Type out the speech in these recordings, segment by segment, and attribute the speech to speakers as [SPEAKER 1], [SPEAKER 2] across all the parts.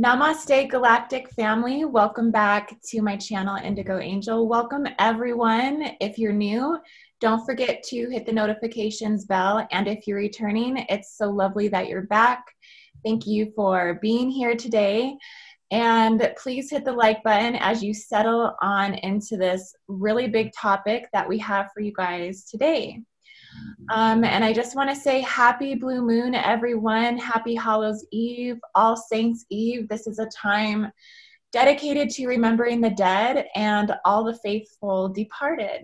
[SPEAKER 1] Namaste Galactic family, welcome back to my channel Indigo Angel. Welcome everyone. If you're new, don't forget to hit the notifications bell, and if you're returning, it's so lovely that you're back. Thank you for being here today, and please hit the like button as you settle on into this really big topic that we have for you guys today. And I just want to say happy blue moon, everyone. Happy Hallows Eve, All Saints Eve. This is a time dedicated to remembering the dead and all the faithful departed.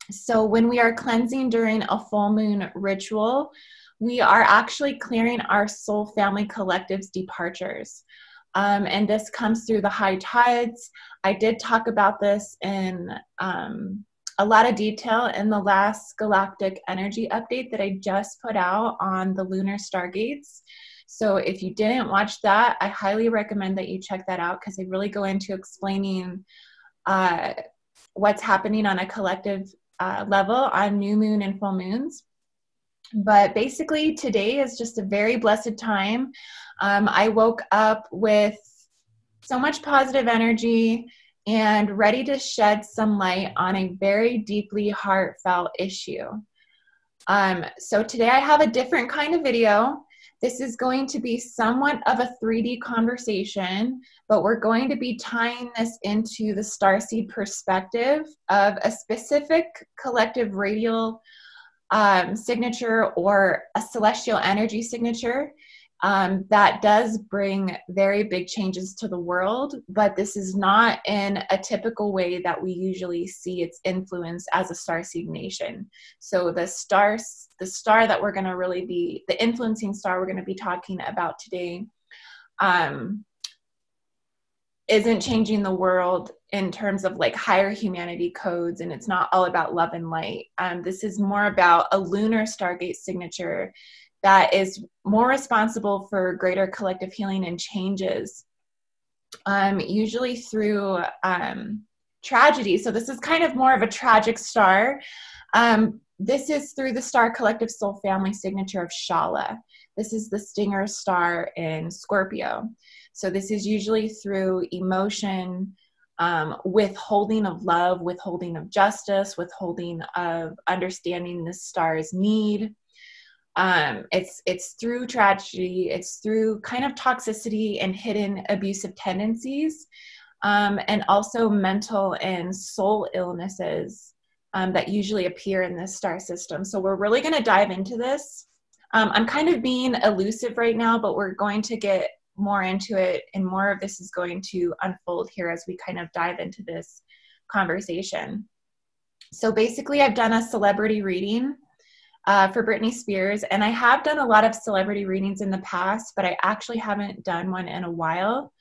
[SPEAKER 1] So when we are cleansing during a full moon ritual, we are actually clearing our soul family collective's departures. And this comes through the high tides. I did talk about this in a lot of detail in the last galactic energy update that I just put out on the lunar stargates. So if you didn't watch that, I highly recommend that you check that out, because I really go into explaining what's happening on a collective level on new moon and full moons. But basically today is just a very blessed time. I woke up with so much positive energy and ready to shed some light on a very deeply heartfelt issue. So today I have a different kind of video. This is going to be somewhat of a 3D conversation, but we're going to be tying this into the starseed perspective of a specific collective radial signature or a celestial energy signature that does bring very big changes to the world, but this is not in a typical way that we usually see its influence as a starseed nation. So the star that we're going to really be, the influencing star we're going to be talking about today, isn't changing the world in terms of like higher humanity codes, and it's not all about love and light. This is more about a lunar stargate signature that is more responsible for greater collective healing and changes, usually through tragedy. So this is kind of more of a tragic star. This is through the star collective soul family signature of Shaula. This is the stinger star in Scorpio. So this is usually through emotion, withholding of love, withholding of justice, withholding of understanding the star's need. It's through tragedy, it's through kind of toxicity and hidden abusive tendencies, and also mental and soul illnesses that usually appear in this star system. So we're really going to dive into this. I'm kind of being elusive right now, but we're going to get more into it, and more of this is going to unfold here as we kind of dive into this conversation. So basically, I've done a celebrity reading for Britney Spears, and I have done a lot of celebrity readings in the past, but I actually haven't done one in a while.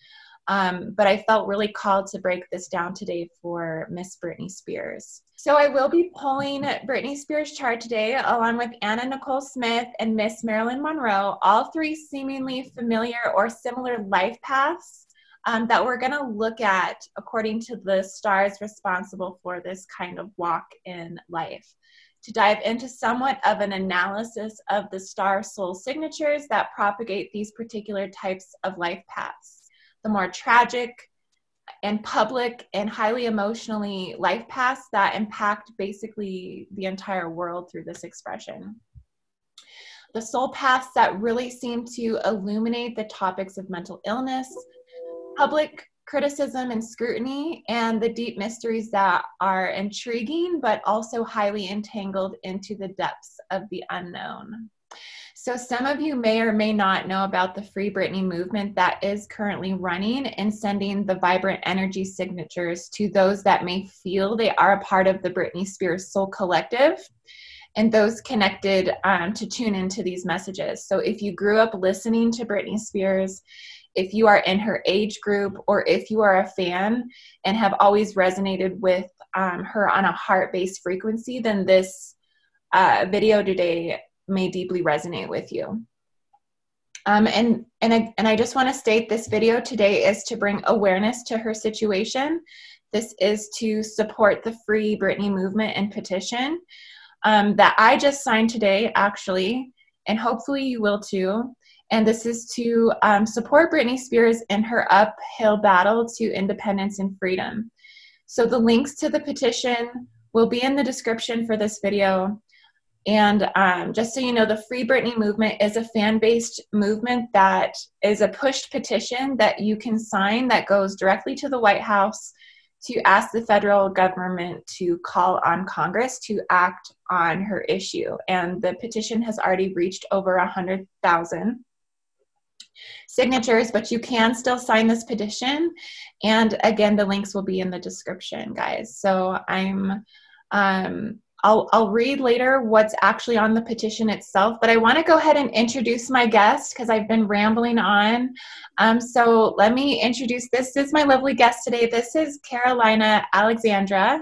[SPEAKER 1] But I felt really called to break this down today for Miss Britney Spears. So I will be pulling Britney Spears' chart today, along with Anna Nicole Smith and Miss Marilyn Monroe, all three seemingly familiar or similar life paths that we're going to look at according to the stars responsible for this kind of walk in life, to dive into somewhat of an analysis of the star soul signatures that propagate these particular types of life paths. The more tragic and public and highly emotionally life paths that impact basically the entire world through this expression. The soul paths that really seem to illuminate the topics of mental illness, public criticism and scrutiny, and the deep mysteries that are intriguing but also highly entangled into the depths of the unknown. So some of you may or may not know about the Free Britney movement that is currently running and sending the vibrant energy signatures to those that may feel they are a part of the Britney Spears Soul Collective, and those connected to tune into these messages. So if you grew up listening to Britney Spears, if you are in her age group, or if you are a fan and have always resonated with her on a heart-based frequency, then this video today may deeply resonate with you. And I just want to state this video today is to bring awareness to her situation. This is to support the Free Britney movement and petition that I just signed today, actually, and hopefully you will too. And this is to support Britney Spears in her uphill battle to independence and freedom. So the links to the petition will be in the description for this video. And just so you know, the Free Britney movement is a fan-based movement that is a pushed petition that you can sign that goes directly to the White House to ask the federal government to call on Congress to act on her issue. And the petition has already reached over 100,000 signatures, but you can still sign this petition. And again, the links will be in the description, guys. So I'll read later what's actually on the petition itself, but I want to go ahead and introduce my guest because I've been rambling on. So let me introduce, this is my lovely guest today. This is Carolina Alexandra,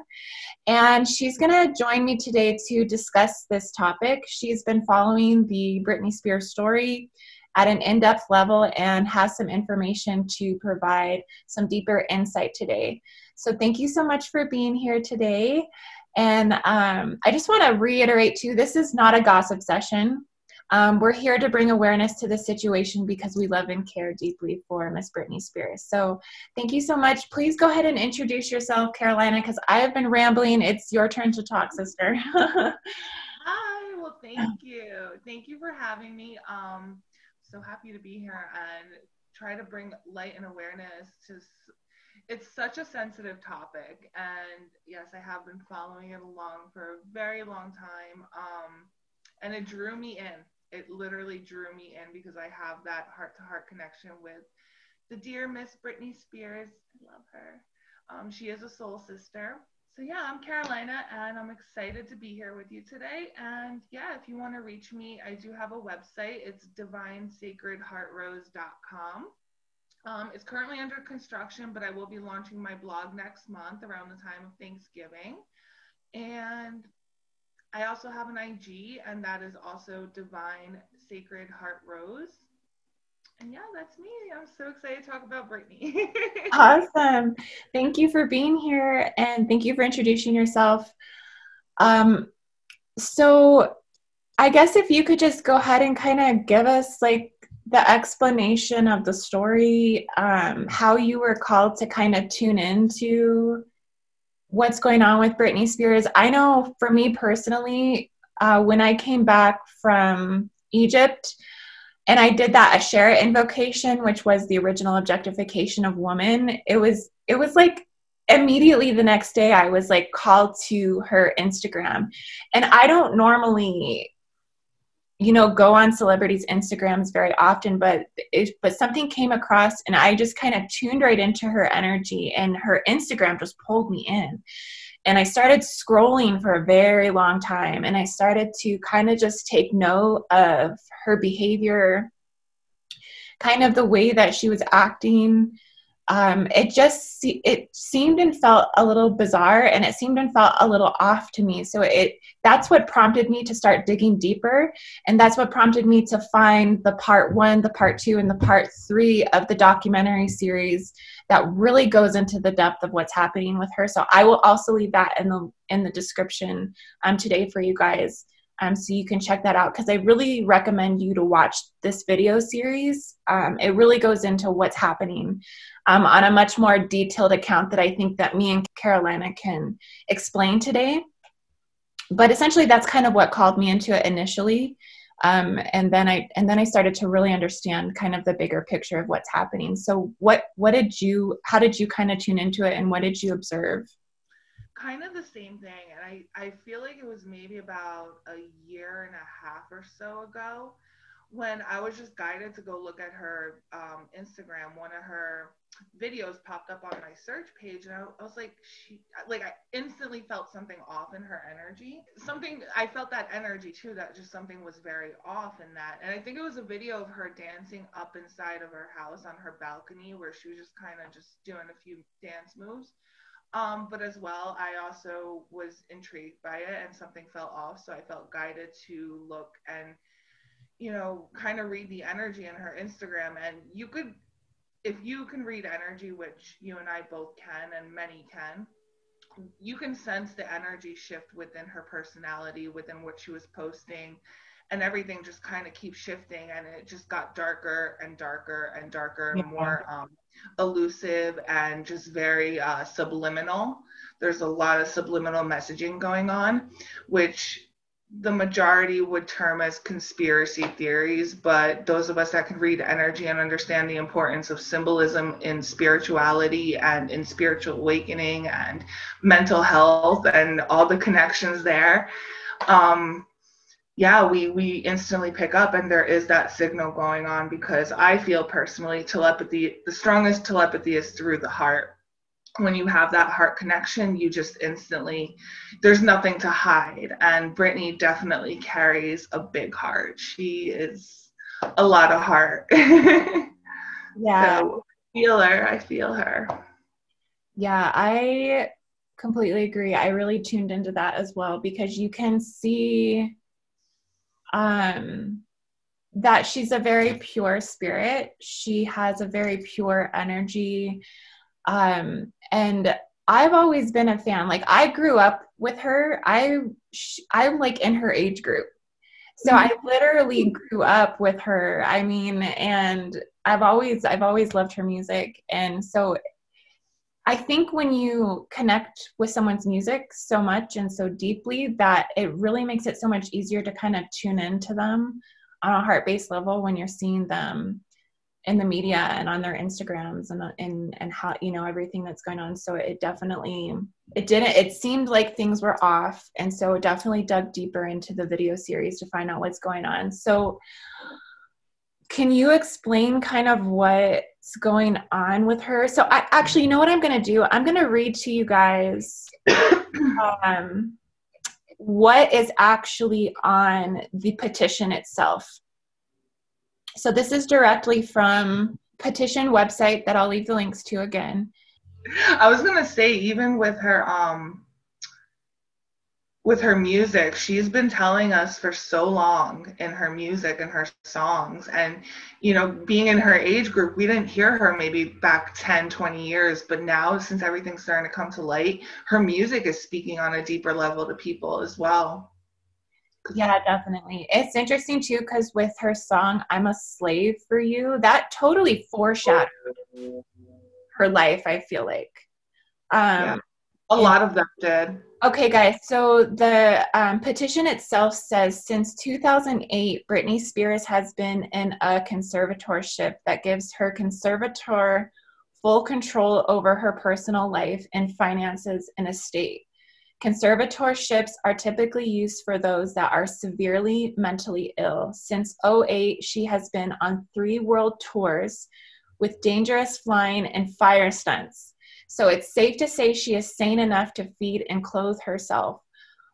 [SPEAKER 1] and she's going to join me today to discuss this topic. She's been following the Britney Spears story at an in-depth level and has some information to provide some deeper insight today. So thank you so much for being here today. And I just want to reiterate too, this is not a gossip session. We're here to bring awareness to the situation because we love and care deeply for Miss Britney Spears. So thank you so much. Please go ahead and introduce yourself, Carolina, because I have been rambling. It's your turn to talk, sister.
[SPEAKER 2] Hi, well, thank you. Thank you for having me. So happy to be here and try to bring light and awareness to. It's such a sensitive topic, and yes, I have been following it along for a very long time, and it drew me in. It literally drew me in because I have that heart-to-heart connection with the dear Miss Britney Spears. I love her. She is a soul sister. So yeah, I'm Carolina, and I'm excited to be here with you today. And yeah, if you want to reach me, I do have a website. It's divinesacredheartrose.com. It's currently under construction, but I will be launching my blog next month around the time of Thanksgiving. And I also have an IG, and that is also Divine Sacred Heart Rose. And yeah, that's me. I'm so excited to talk about Britney.
[SPEAKER 1] Awesome. Thank you for being here, and thank you for introducing yourself. So I guess if you could just go ahead and kind of give us like the explanation of the story, how you were called to kind of tune into what's going on with Britney Spears. I know for me personally, when I came back from Egypt and I did that Asherah invocation, which was the original objectification of woman, it was like immediately the next day I was like called to her Instagram. And I don't normally go on celebrities' Instagrams very often, but something came across and I just kind of tuned right into her energy, and her Instagram just pulled me in. And I started scrolling for a very long time, and I started to kind of just take note of her behavior, kind of the way that she was acting. It seemed and felt a little bizarre, and it seemed and felt a little off to me. So that's what prompted me to start digging deeper, and that's what prompted me to find the part 1, the part 2, and the part 3 of the documentary series that really goes into the depth of what's happening with her. So I will also leave that in the description today for you guys. So you can check that out, because I really recommend you to watch this video series. It really goes into what's happening on a much more detailed account that I think that me and Carolina can explain today. But essentially, that's kind of what called me into it initially. And then I started to really understand kind of the bigger picture of what's happening. So how did you kind of tune into it, and what did you observe?
[SPEAKER 2] Kind of the same thing, and I feel like it was maybe about a year and a half or so ago when I was just guided to go look at her Instagram. One of her videos popped up on my search page, and I was like, I instantly felt something off in her energy. I felt that energy too, that just something was very off in that. And I think it was a video of her dancing up inside of her house on her balcony, where she was just kind of just doing a few dance moves. But as well, I also was intrigued by it, and something felt off. So I felt guided to look and, kind of read the energy in her Instagram. And if you can read energy, which you and I both can, and many can, you can sense the energy shift within her personality, within what she was posting. and everything just kind of keeps shifting, and it just got darker and darker and darker,
[SPEAKER 1] Yeah.
[SPEAKER 2] and more elusive and just very subliminal. There's a lot of subliminal messaging going on, which the majority would term as conspiracy theories, but those of us that can read energy and understand the importance of symbolism in spirituality and in spiritual awakening and mental health and all the connections there, yeah, we instantly pick up, and there is that signal going on, because I feel personally telepathy, the strongest telepathy is through the heart. When you have that heart connection, you just instantly, there's nothing to hide. And Britney definitely carries a big heart. She is a lot of heart.
[SPEAKER 1] Yeah.
[SPEAKER 2] So I feel her.
[SPEAKER 1] Yeah, I completely agree. I really tuned into that as well, because you can see that she's a very pure spirit. She has a very pure energy. And I've always been a fan. Like, I grew up with her. I'm like in her age group. So I literally grew up with her. I mean, and I've always loved her music. And so I think when you connect with someone's music so much and so deeply, that it really makes it so much easier to kind of tune into them on a heart-based level when you're seeing them in the media and on their Instagrams and how, you know, everything that's going on. So it seemed like things were off. And so it definitely dug deeper into the video series to find out what's going on. So can you explain kind of what's going on with her? So I actually, you know what I'm going to do? I'm going to read to you guys what is actually on the petition itself. So this is directly from petition website that I'll leave the links to again.
[SPEAKER 2] I was going to say, even with her music, she's been telling us for so long in her music and her songs, and, you know, being in her age group, we didn't hear her maybe back 10, 20 years, but now, since everything's starting to come to light, her music is speaking on a deeper level to people as well.
[SPEAKER 1] Yeah, definitely. It's interesting too, because with her song, I'm a Slave for You, that totally foreshadowed her life, I feel like.
[SPEAKER 2] Yeah, a lot of them did.
[SPEAKER 1] Okay, guys, so the petition itself says, since 2008, Britney Spears has been in a conservatorship that gives her conservator full control over her personal life and finances and estate. Conservatorships are typically used for those that are severely mentally ill. Since 2008, she has been on 3 world tours with dangerous flying and fire stunts. So it's safe to say she is sane enough to feed and clothe herself.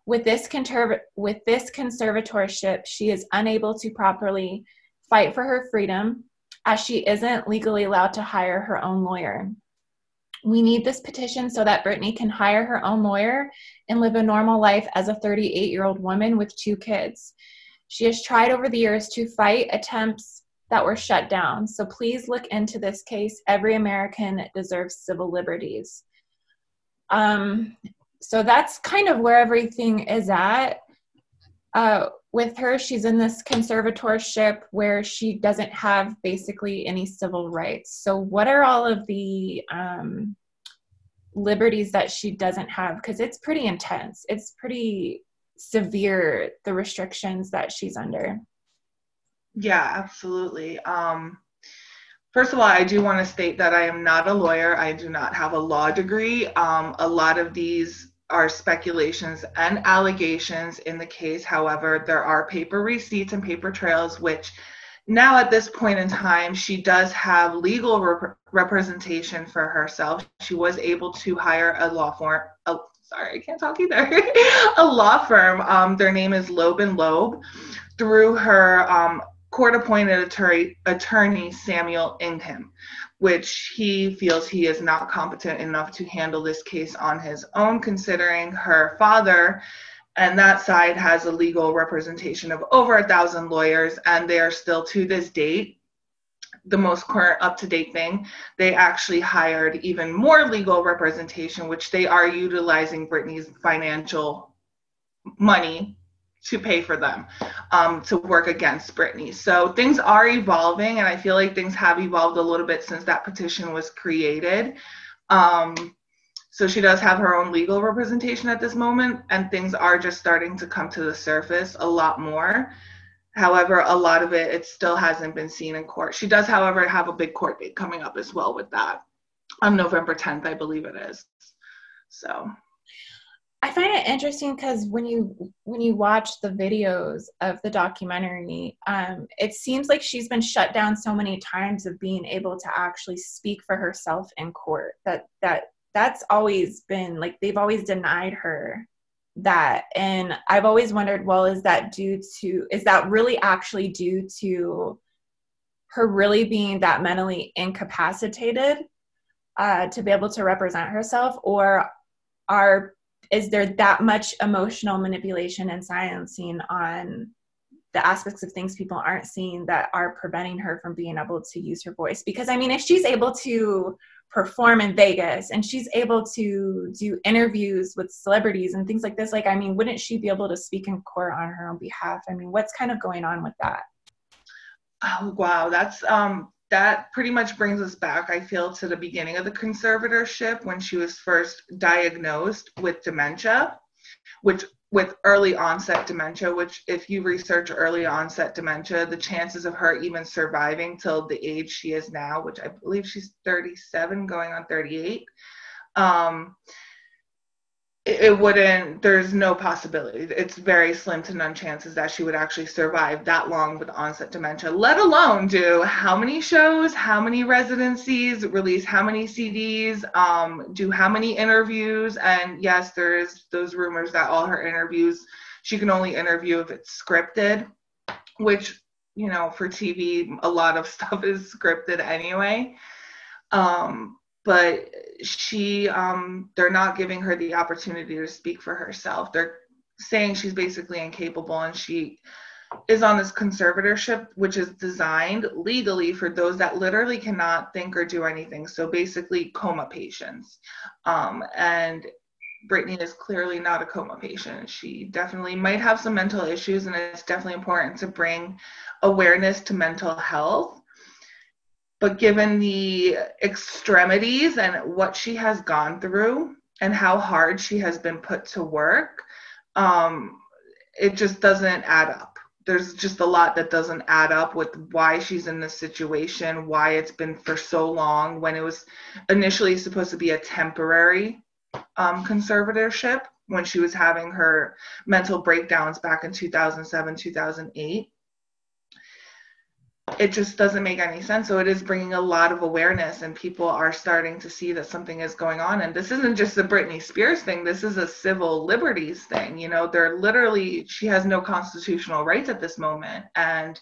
[SPEAKER 1] With this conservatorship, she is unable to properly fight for her freedom, as she isn't legally allowed to hire her own lawyer. We need this petition so that Britney can hire her own lawyer and live a normal life as a 38-year-old woman with 2 kids. She has tried over the years to fight attempts that were shut down. So please look into this case. Every American deserves civil liberties. So that's kind of where everything is at. With her, she's in this conservatorship where she doesn't have basically any civil rights. So what are all of the liberties that she doesn't have? Because it's pretty intense. It's pretty severe, the restrictions that she's under.
[SPEAKER 2] Yeah, absolutely. First of all, I do want to state that I am not a lawyer. I do not have a law degree. A lot of these are speculations and allegations in the case. However, there are paper receipts and paper trails, which now at this point in time, she does have legal representation for herself. She was able to hire a law firm. Oh, sorry, I can't talk either. A law firm. Their name is Loeb and Loeb. Through her court-appointed attorney Samuel Ingham, which he feels he is not competent enough to handle this case on his own, considering her father and that side has a legal representation of over 1,000 lawyers, and they are still, to this date, the most current up-to-date thing, they actually hired even more legal representation, which they are utilizing Britney's financial money to pay for them to work against Britney. So things are evolving, and I feel like things have evolved a little bit since that petition was created. So she does have her own legal representation at this moment, and things are just starting to come to the surface a lot more. However, a lot of it still hasn't been seen in court. She does, however, have a big court date coming up as well with that on November 10th, I believe it is. So
[SPEAKER 1] I find it interesting because when you watch the videos of the documentary, it seems like she's been shut down so many times of being able to actually speak for herself in court. That's always been like, they've always denied her that. And I've always wondered, well, is that really actually due to her really being that mentally incapacitated to be able to represent herself, or is there that much emotional manipulation and silencing on the aspects of things people aren't seeing that are preventing her from being able to use her voice? Because I mean, if she's able to perform in Vegas and she's able to do interviews with celebrities and things like this, like, I mean, wouldn't she be able to speak in court on her own behalf? I mean, what's kind of going on with that?
[SPEAKER 2] Oh, wow. That's, that pretty much brings us back, I feel, to the beginning of the conservatorship when she was first diagnosed with dementia, with early onset dementia, which if you research early onset dementia, the chances of her even surviving till the age she is now, which I believe she's 37 going on 38, it wouldn't, there's no possibility. It's very slim to none chances that she would actually survive that long with onset dementia, let alone do how many shows, how many residencies, release how many CDs, do how many interviews. And yes, there's those rumors that all her interviews, she can only interview if it's scripted, which, you know, for TV, a lot of stuff is scripted anyway. But she, they're not giving her the opportunity to speak for herself. They're saying she's basically incapable, and she is on this conservatorship, which is designed legally for those that literally cannot think or do anything. So basically coma patients. And Britney is clearly not a coma patient. She definitely might have some mental issues, and it's definitely important to bring awareness to mental health. But given the extremities and what she has gone through and how hard she has been put to work, it just doesn't add up. There's just a lot that doesn't add up with why she's in this situation, why it's been for so long, when it was initially supposed to be a temporary conservatorship, when she was having her mental breakdowns back in 2007, 2008. It just doesn't make any sense. So it is bringing a lot of awareness, and people are starting to see that something is going on. And this isn't just a Britney Spears thing. This is a civil liberties thing. You know, they're literally, she has no constitutional rights at this moment. And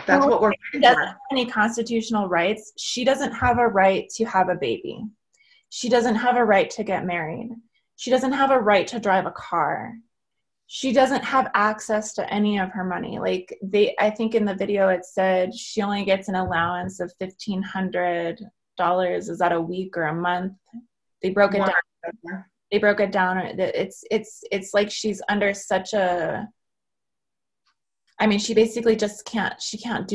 [SPEAKER 2] that's what we're
[SPEAKER 1] fighting for. She doesn't have any constitutional rights. She doesn't have a right to have a baby. She doesn't have a right to get married. She doesn't have a right to drive a car. She doesn't have access to any of her money. Like, I think in the video it said she only gets an allowance of $1,500. Is that a week or a month? They broke it down. They broke it down. It's like she's under such a, I mean, she basically just can't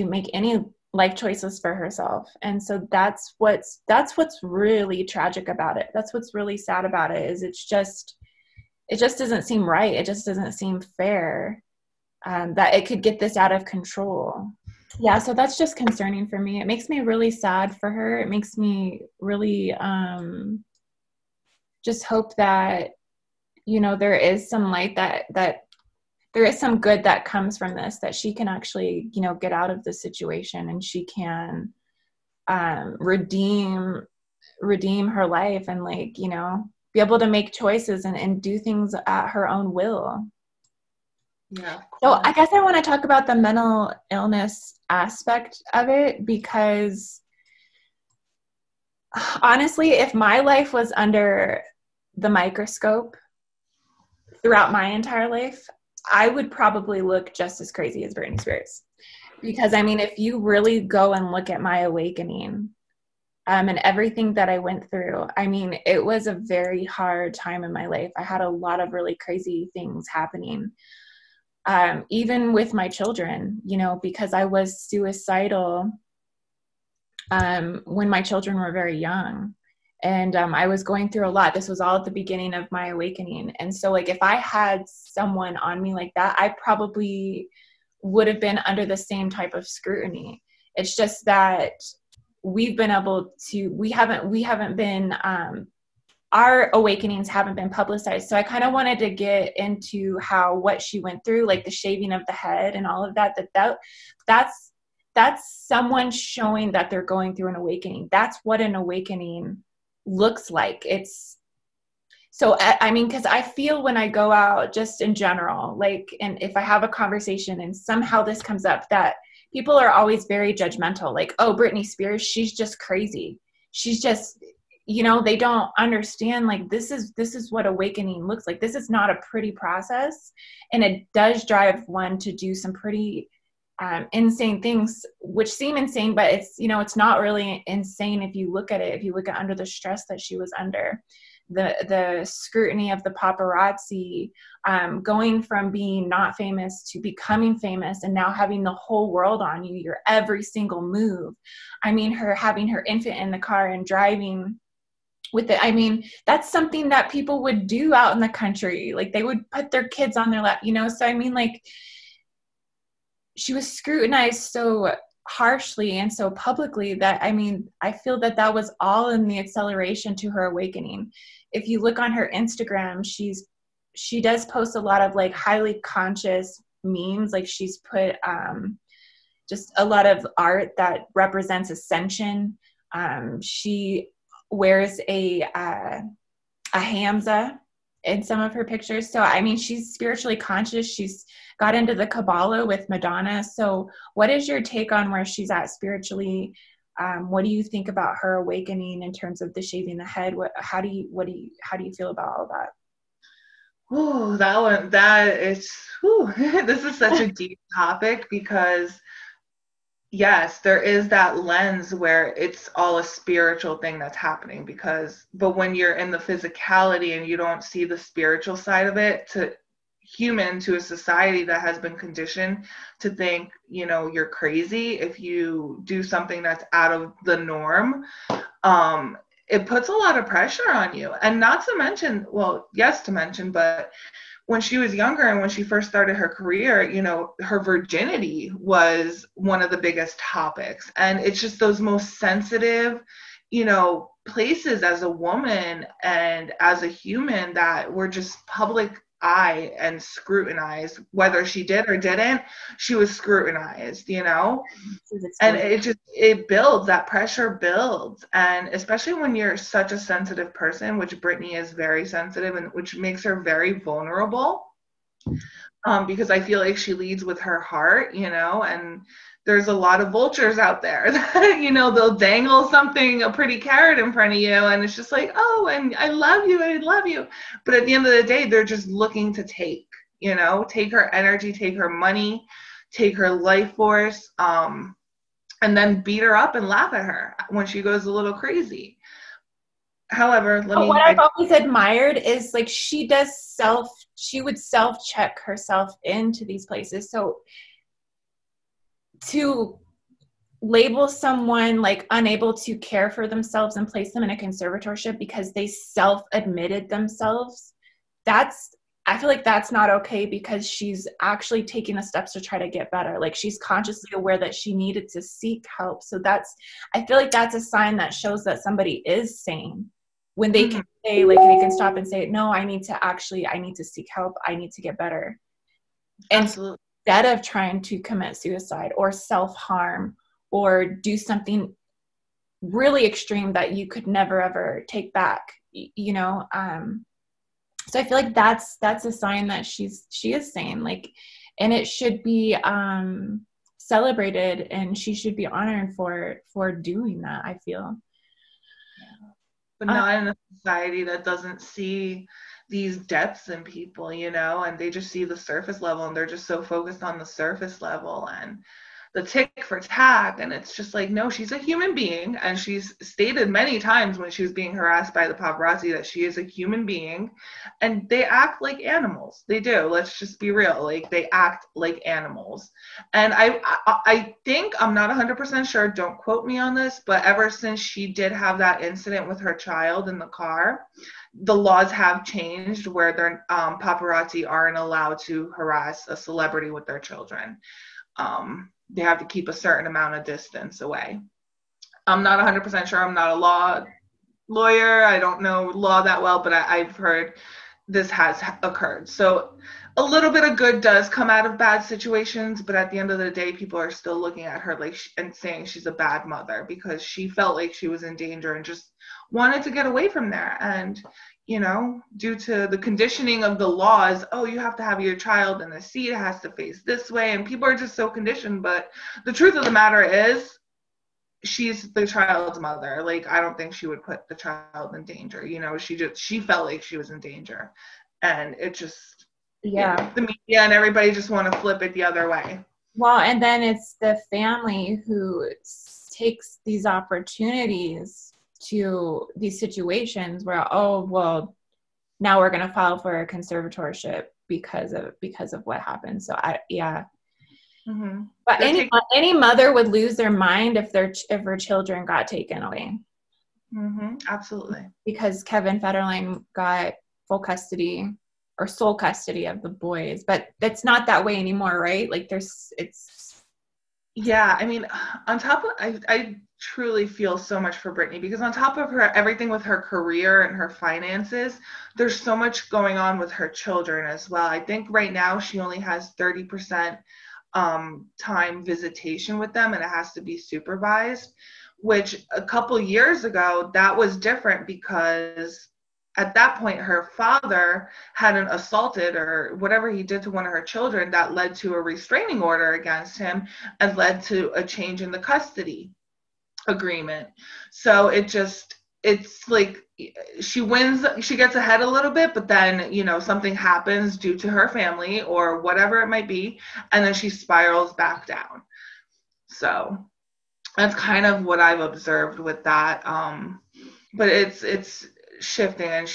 [SPEAKER 1] make any life choices for herself. And so that's what's really tragic about it. That's what's really sad about it, is it just doesn't seem right. It just doesn't seem fair that it could get this out of control. Yeah, so that's just concerning for me. It makes me really sad for her. It makes me really just hope that, you know, there is some light, that there is some good that comes from this, that she can actually, you know, get out of the situation, and she can redeem her life, and, like, you know, be able to make choices and do things at her own will.
[SPEAKER 2] Yeah.
[SPEAKER 1] So I guess I want to talk about the mental illness aspect of it, because honestly, if my life was under the microscope throughout my entire life, I would probably look just as crazy as Britney Spears. Because, I mean, if you really go and look at my awakening, and everything that I went through. I mean, it was a very hard time in my life. I had a lot of really crazy things happening, even with my children, you know, because I was suicidal when my children were very young. And I was going through a lot. This was all at the beginning of my awakening. And so, like, if I had someone on me like that, I probably would have been under the same type of scrutiny. It's just that we've been able to, we haven't been, our awakenings haven't been publicized. So I kind of wanted to get into what she went through, like the shaving of the head and all of that, that's someone showing that they're going through an awakening. That's what an awakening looks like. It's so, I mean, because I feel when I go out just in general, like, and if I have a conversation and somehow this comes up, that people are always very judgmental, like, oh, Britney Spears, she's just crazy. She's just, you know, they don't understand, like, this is what awakening looks like. This is not a pretty process. And it does drive one to do some pretty insane things, which seem insane, but it's, you know, it's not really insane if you look at it, if you look at under the stress that she was under, the scrutiny of the paparazzi, going from being not famous to becoming famous, and now having the whole world on you, your every single move. I mean, her having her infant in the car and driving with it. I mean, that's something that people would do out in the country. Like, they would put their kids on their lap, you know? So, I mean, like, she was scrutinized so harshly and so publicly that, I mean, I feel that that was all in the acceleration to her awakening. If you look on her Instagram, she does post a lot of, like, highly conscious memes. Like, she's put just a lot of art that represents ascension. She wears a Hamza in some of her pictures. So, I mean, she's spiritually conscious. She's got into the Kabbalah with Madonna. So what is your take on where she's at spiritually? What do you think about her awakening in terms of the shaving the head? How do you feel about all that?
[SPEAKER 2] Oh, this is such a deep topic, because yes, there is that lens where it's all a spiritual thing that's happening, but when you're in the physicality and you don't see the spiritual side of it, to a society that has been conditioned to think, you know, you're crazy if you do something that's out of the norm, it puts a lot of pressure on you. And not to mention, well, yes, to mention, but when she was younger and when she first started her career, you know, her virginity was one of the biggest topics. And it's just those most sensitive, you know, places as a woman and as a human that were just public eye and scrutinized. Whether she did or didn't, she was scrutinized, you know? And it builds, that pressure builds. And especially when you're such a sensitive person, which Britney is very sensitive, and which makes her very vulnerable, because I feel like she leads with her heart, you know, and there's a lot of vultures out there that, you know, they'll dangle a pretty carrot in front of you, and it's just like, oh, and I love you, I love you. But at the end of the day, they're just looking to take her energy, take her money, take her life force, and then beat her up and laugh at her when she goes a little crazy. However,
[SPEAKER 1] what I've always admired is, like, she would self-check herself into these places. So to label someone like unable to care for themselves and place them in a conservatorship because they self-admitted themselves, I feel like that's not okay, because she's actually taking the steps to try to get better. Like, she's consciously aware that she needed to seek help. So I feel like that's a sign that shows that somebody is sane, when they can say, like, they can stop and say, no, I need to seek help. I need to get better.
[SPEAKER 2] Absolutely.
[SPEAKER 1] Instead of trying to commit suicide or self-harm or do something really extreme that you could never ever take back, you know? So I feel like that's a sign that she is sane, like, and it should be celebrated, and she should be honored for doing that, I feel.
[SPEAKER 2] But not in a society that doesn't see these depths in people, you know, and they just see the surface level, and they're just so focused on the surface level. And the tick for tack. And it's just like, no, she's a human being. And she's stated many times when she was being harassed by the paparazzi that she is a human being, and they act like animals. They do. Let's just be real. Like, they act like animals. And I think, I'm not 100% sure, don't quote me on this, but ever since she did have that incident with her child in the car, the laws have changed where their paparazzi aren't allowed to harass a celebrity with their children. They have to keep a certain amount of distance away. I'm not 100% sure. I'm not a lawyer. I don't know law that well, but I've heard this has occurred. So a little bit of good does come out of bad situations, but at the end of the day, people are still looking at her like and saying she's a bad mother because she felt like she was in danger and just wanted to get away from there. And, you know, due to the conditioning of the laws, oh, you have to have your child in the seat, it has to face this way, and people are just so conditioned. But the truth of the matter is, she's the child's mother. Like, I don't think she would put the child in danger. You know, she felt like she was in danger, and it just,
[SPEAKER 1] yeah,
[SPEAKER 2] the media and everybody just want to flip it the other way.
[SPEAKER 1] Well, and then it's the family who takes these opportunities to these situations where, oh, well, now we're going to file for a conservatorship because of what happened. So
[SPEAKER 2] Mm-hmm.
[SPEAKER 1] But any mother would lose their mind if her children got taken away.
[SPEAKER 2] Mm-hmm. Absolutely.
[SPEAKER 1] Because Kevin Federline got full custody or sole custody of the boys, but that's not that way anymore, right? Like
[SPEAKER 2] yeah, I mean, on top of, I truly feel so much for Britney, because on top of her, everything with her career and her finances, there's so much going on with her children as well. I think right now she only has 30% time visitation with them, and it has to be supervised, which a couple years ago, that was different because at that point, her father hadn't assaulted or whatever he did to one of her children that led to a restraining order against him and led to a change in the custody agreement. So it's like she wins, she gets ahead a little bit, but then, you know, something happens due to her family or whatever it might be, and then she spirals back down. So that's kind of what I've observed with that. But it's shifting, and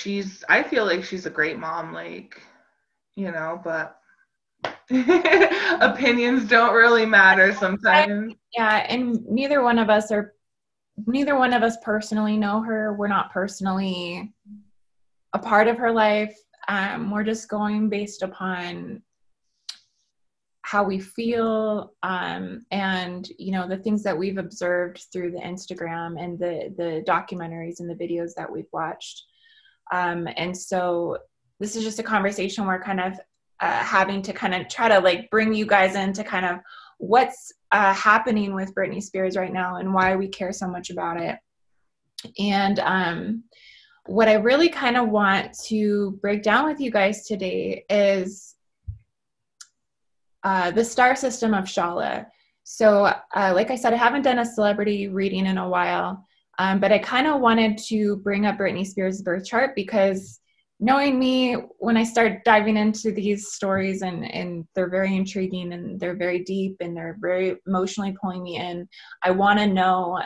[SPEAKER 2] I feel like she's a great mom, like, you know, but opinions don't really matter sometimes.
[SPEAKER 1] And neither one of us personally know her. We're not personally a part of her life. We're just going based upon how we feel, and, you know, the things that we've observed through the Instagram and the documentaries and the videos that we've watched. And so this is just a conversation we're kind of having to kind of try to like bring you guys into kind of what's happening with Britney Spears right now and why we care so much about it. And what I really kind of want to break down with you guys today is the star system of Shaula. So like I said, I haven't done a celebrity reading in a while, but I kind of wanted to bring up Britney Spears' birth chart because knowing me, when I start diving into these stories and they're very intriguing and they're very deep and they're very emotionally pulling me in, I want to know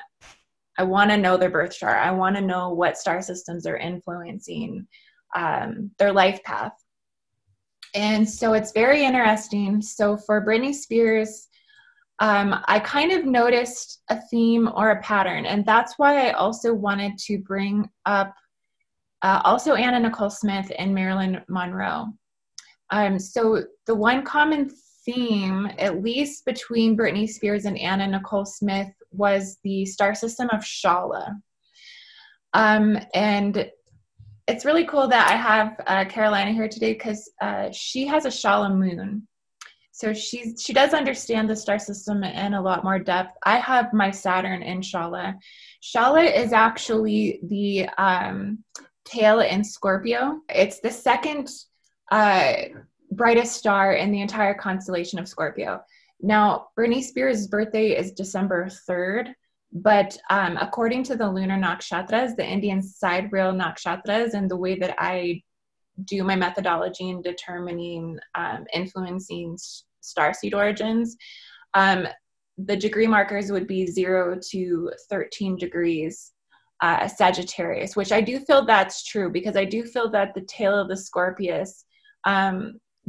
[SPEAKER 1] their birth chart. I want to know what star systems are influencing their life path. And so it's very interesting. So for Britney Spears, I kind of noticed a theme or a pattern, and that's why I also wanted to bring up also Anna Nicole Smith and Marilyn Monroe. So the one common theme, at least between Britney Spears and Anna Nicole Smith, was the star system of Shaula. And it's really cool that I have Carolina here today because she has a Shaula moon. So she does understand the star system in a lot more depth. I have my Saturn in Shaula. Shaula is actually the tail in Scorpio. It's the second brightest star in the entire constellation of Scorpio. Now, Britney Spears' birthday is December 3rd. But according to the lunar nakshatras, the Indian sidereal nakshatras, and the way that I do my methodology in determining influencing starseed origins, the degree markers would be 0 to 13 degrees Sagittarius, which I do feel that's true, because I do feel that the tail of the Scorpius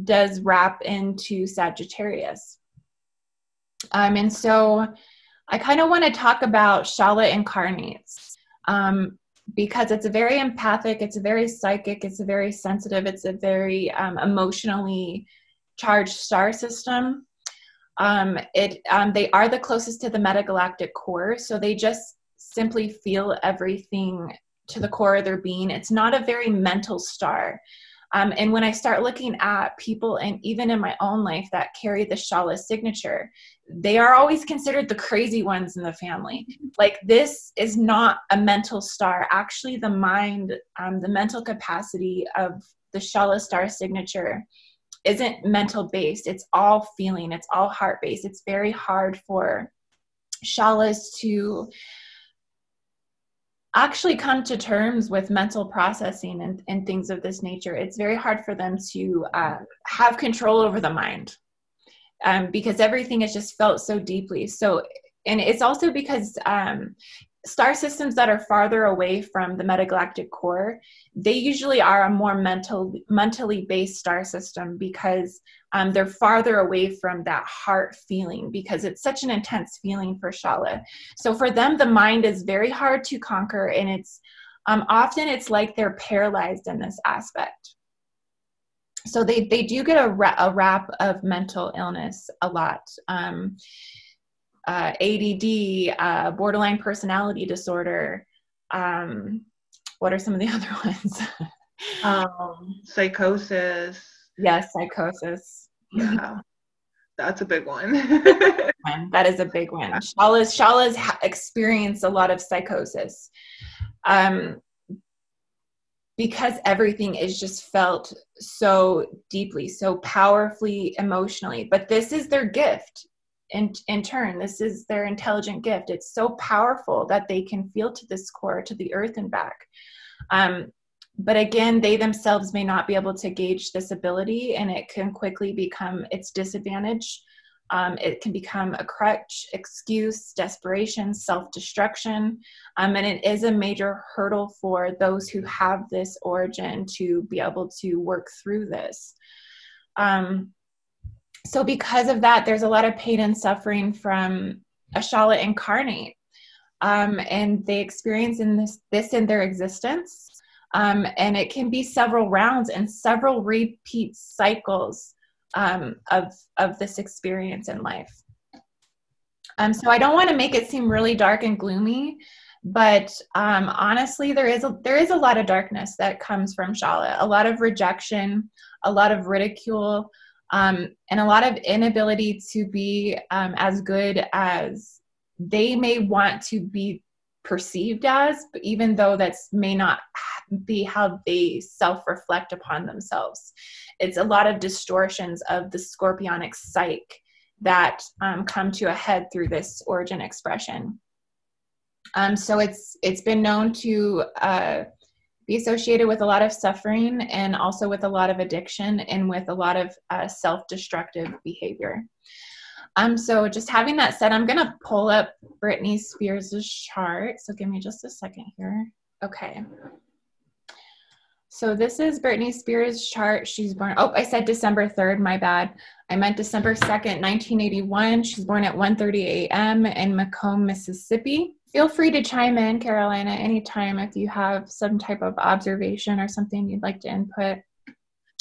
[SPEAKER 1] does wrap into Sagittarius. And so I kind of want to talk about Shaula incarnates, because it's a very empathic, it's a very psychic, it's a very sensitive, it's a very emotionally charged star system. They are the closest to the metagalactic core, so they just simply feel everything to the core of their being. It's not a very mental star. And when I start looking at people, and even in my own life, that carry the Shaula signature, they are always considered the crazy ones in the family. Like, this is not a mental star. Actually, the mind, the mental capacity of the Shaula star signature isn't mental based. It's all feeling. It's all heart based. It's very hard for Shaulas to actually come to terms with mental processing and things of this nature. It's very hard for them to have control over the mind, because everything is just felt so deeply. So, and it's also because star systems that are farther away from the metagalactic core, they usually are a more mentally based star system, because they're farther away from that heart feeling, because it's such an intense feeling for Shaula. So for them, the mind is very hard to conquer, and it's often it's like they're paralyzed in this aspect. So they do get a rap of mental illness a lot. ADD, borderline personality disorder. What are some of the other ones?
[SPEAKER 2] Psychosis.
[SPEAKER 1] Yes, psychosis.
[SPEAKER 2] Yeah, that's a big one.
[SPEAKER 1] That is a big one. Shaula's experienced a lot of psychosis, because everything is just felt so deeply, so powerfully, emotionally. But this is their gift. In turn, this is their intelligent gift. It's so powerful that they can feel to this core, to the earth and back. But again, they themselves may not be able to gauge this ability, and it can quickly become its disadvantage. It can become a crutch, excuse, desperation, self-destruction. And it is a major hurdle for those who have this origin to be able to work through this. So because of that, there's a lot of pain and suffering from a Shaula incarnate. And they experience this in their existence. And it can be several rounds and several repeat cycles of this experience in life. So I don't want to make it seem really dark and gloomy, but honestly, there is a lot of darkness that comes from Shaula, a lot of rejection, a lot of ridicule, and a lot of inability to be as good as they may want to be perceived as, but even though that's may not be how they self-reflect upon themselves. It's a lot of distortions of the scorpionic psyche that come to a head through this origin expression. So it's been known to be associated with a lot of suffering, and also with a lot of addiction, and with a lot of self-destructive behavior. So just having that said, I'm gonna pull up Britney Spears' chart. So give me just a second here. Okay. So this is Britney Spears' chart. She's born, oh, I said December 3rd, my bad. I meant December 2nd, 1981. She's born at 1:30 a.m. in Macomb, Mississippi. Feel free to chime in, Carolina, anytime if you have some type of observation or something you'd like to input.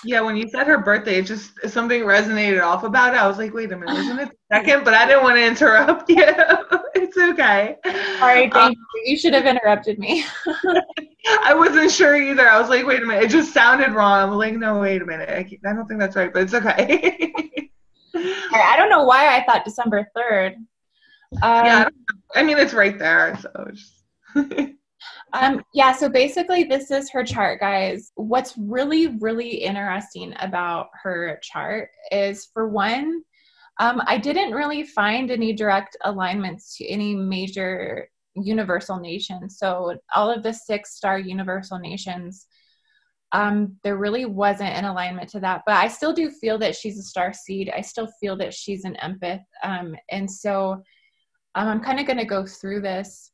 [SPEAKER 2] Yeah, when you said her birthday, it just something resonated off about it. I was like, wait a minute, isn't it the second? But I didn't want to interrupt you. It's okay.
[SPEAKER 1] All right, thank you. You should have interrupted me.
[SPEAKER 2] I wasn't sure either. I was like, wait a minute, it just sounded wrong. I'm like, no, wait a minute. I don't think that's right, but it's okay.
[SPEAKER 1] I don't know why I thought December 3rd.
[SPEAKER 2] Yeah, I mean, it's right there. So just
[SPEAKER 1] yeah, so basically this is her chart, guys. What's really, really interesting about her chart is, for one, I didn't really find any direct alignments to any major universal nations. So all of the 6-star universal nations, there really wasn't an alignment to that. But I still do feel that she's a star seed. I still feel that she's an empath. And so I'm kind of going to go through this.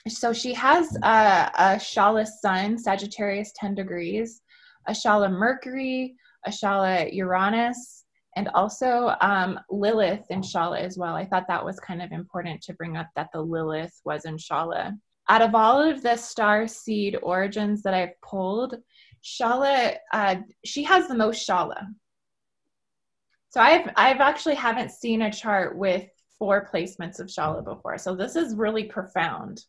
[SPEAKER 1] So she has a Shaula Sun, Sagittarius 10 degrees, a Shaula Mercury, a Shaula Uranus, and also Lilith in Shaula as well. I thought that was kind of important to bring up, that the Lilith was in Shaula. Out of all of the star seed origins that I've pulled, Shaula, she has the most Shaula. So I've actually haven't seen a chart with 4 placements of Shaula before. So this is really profound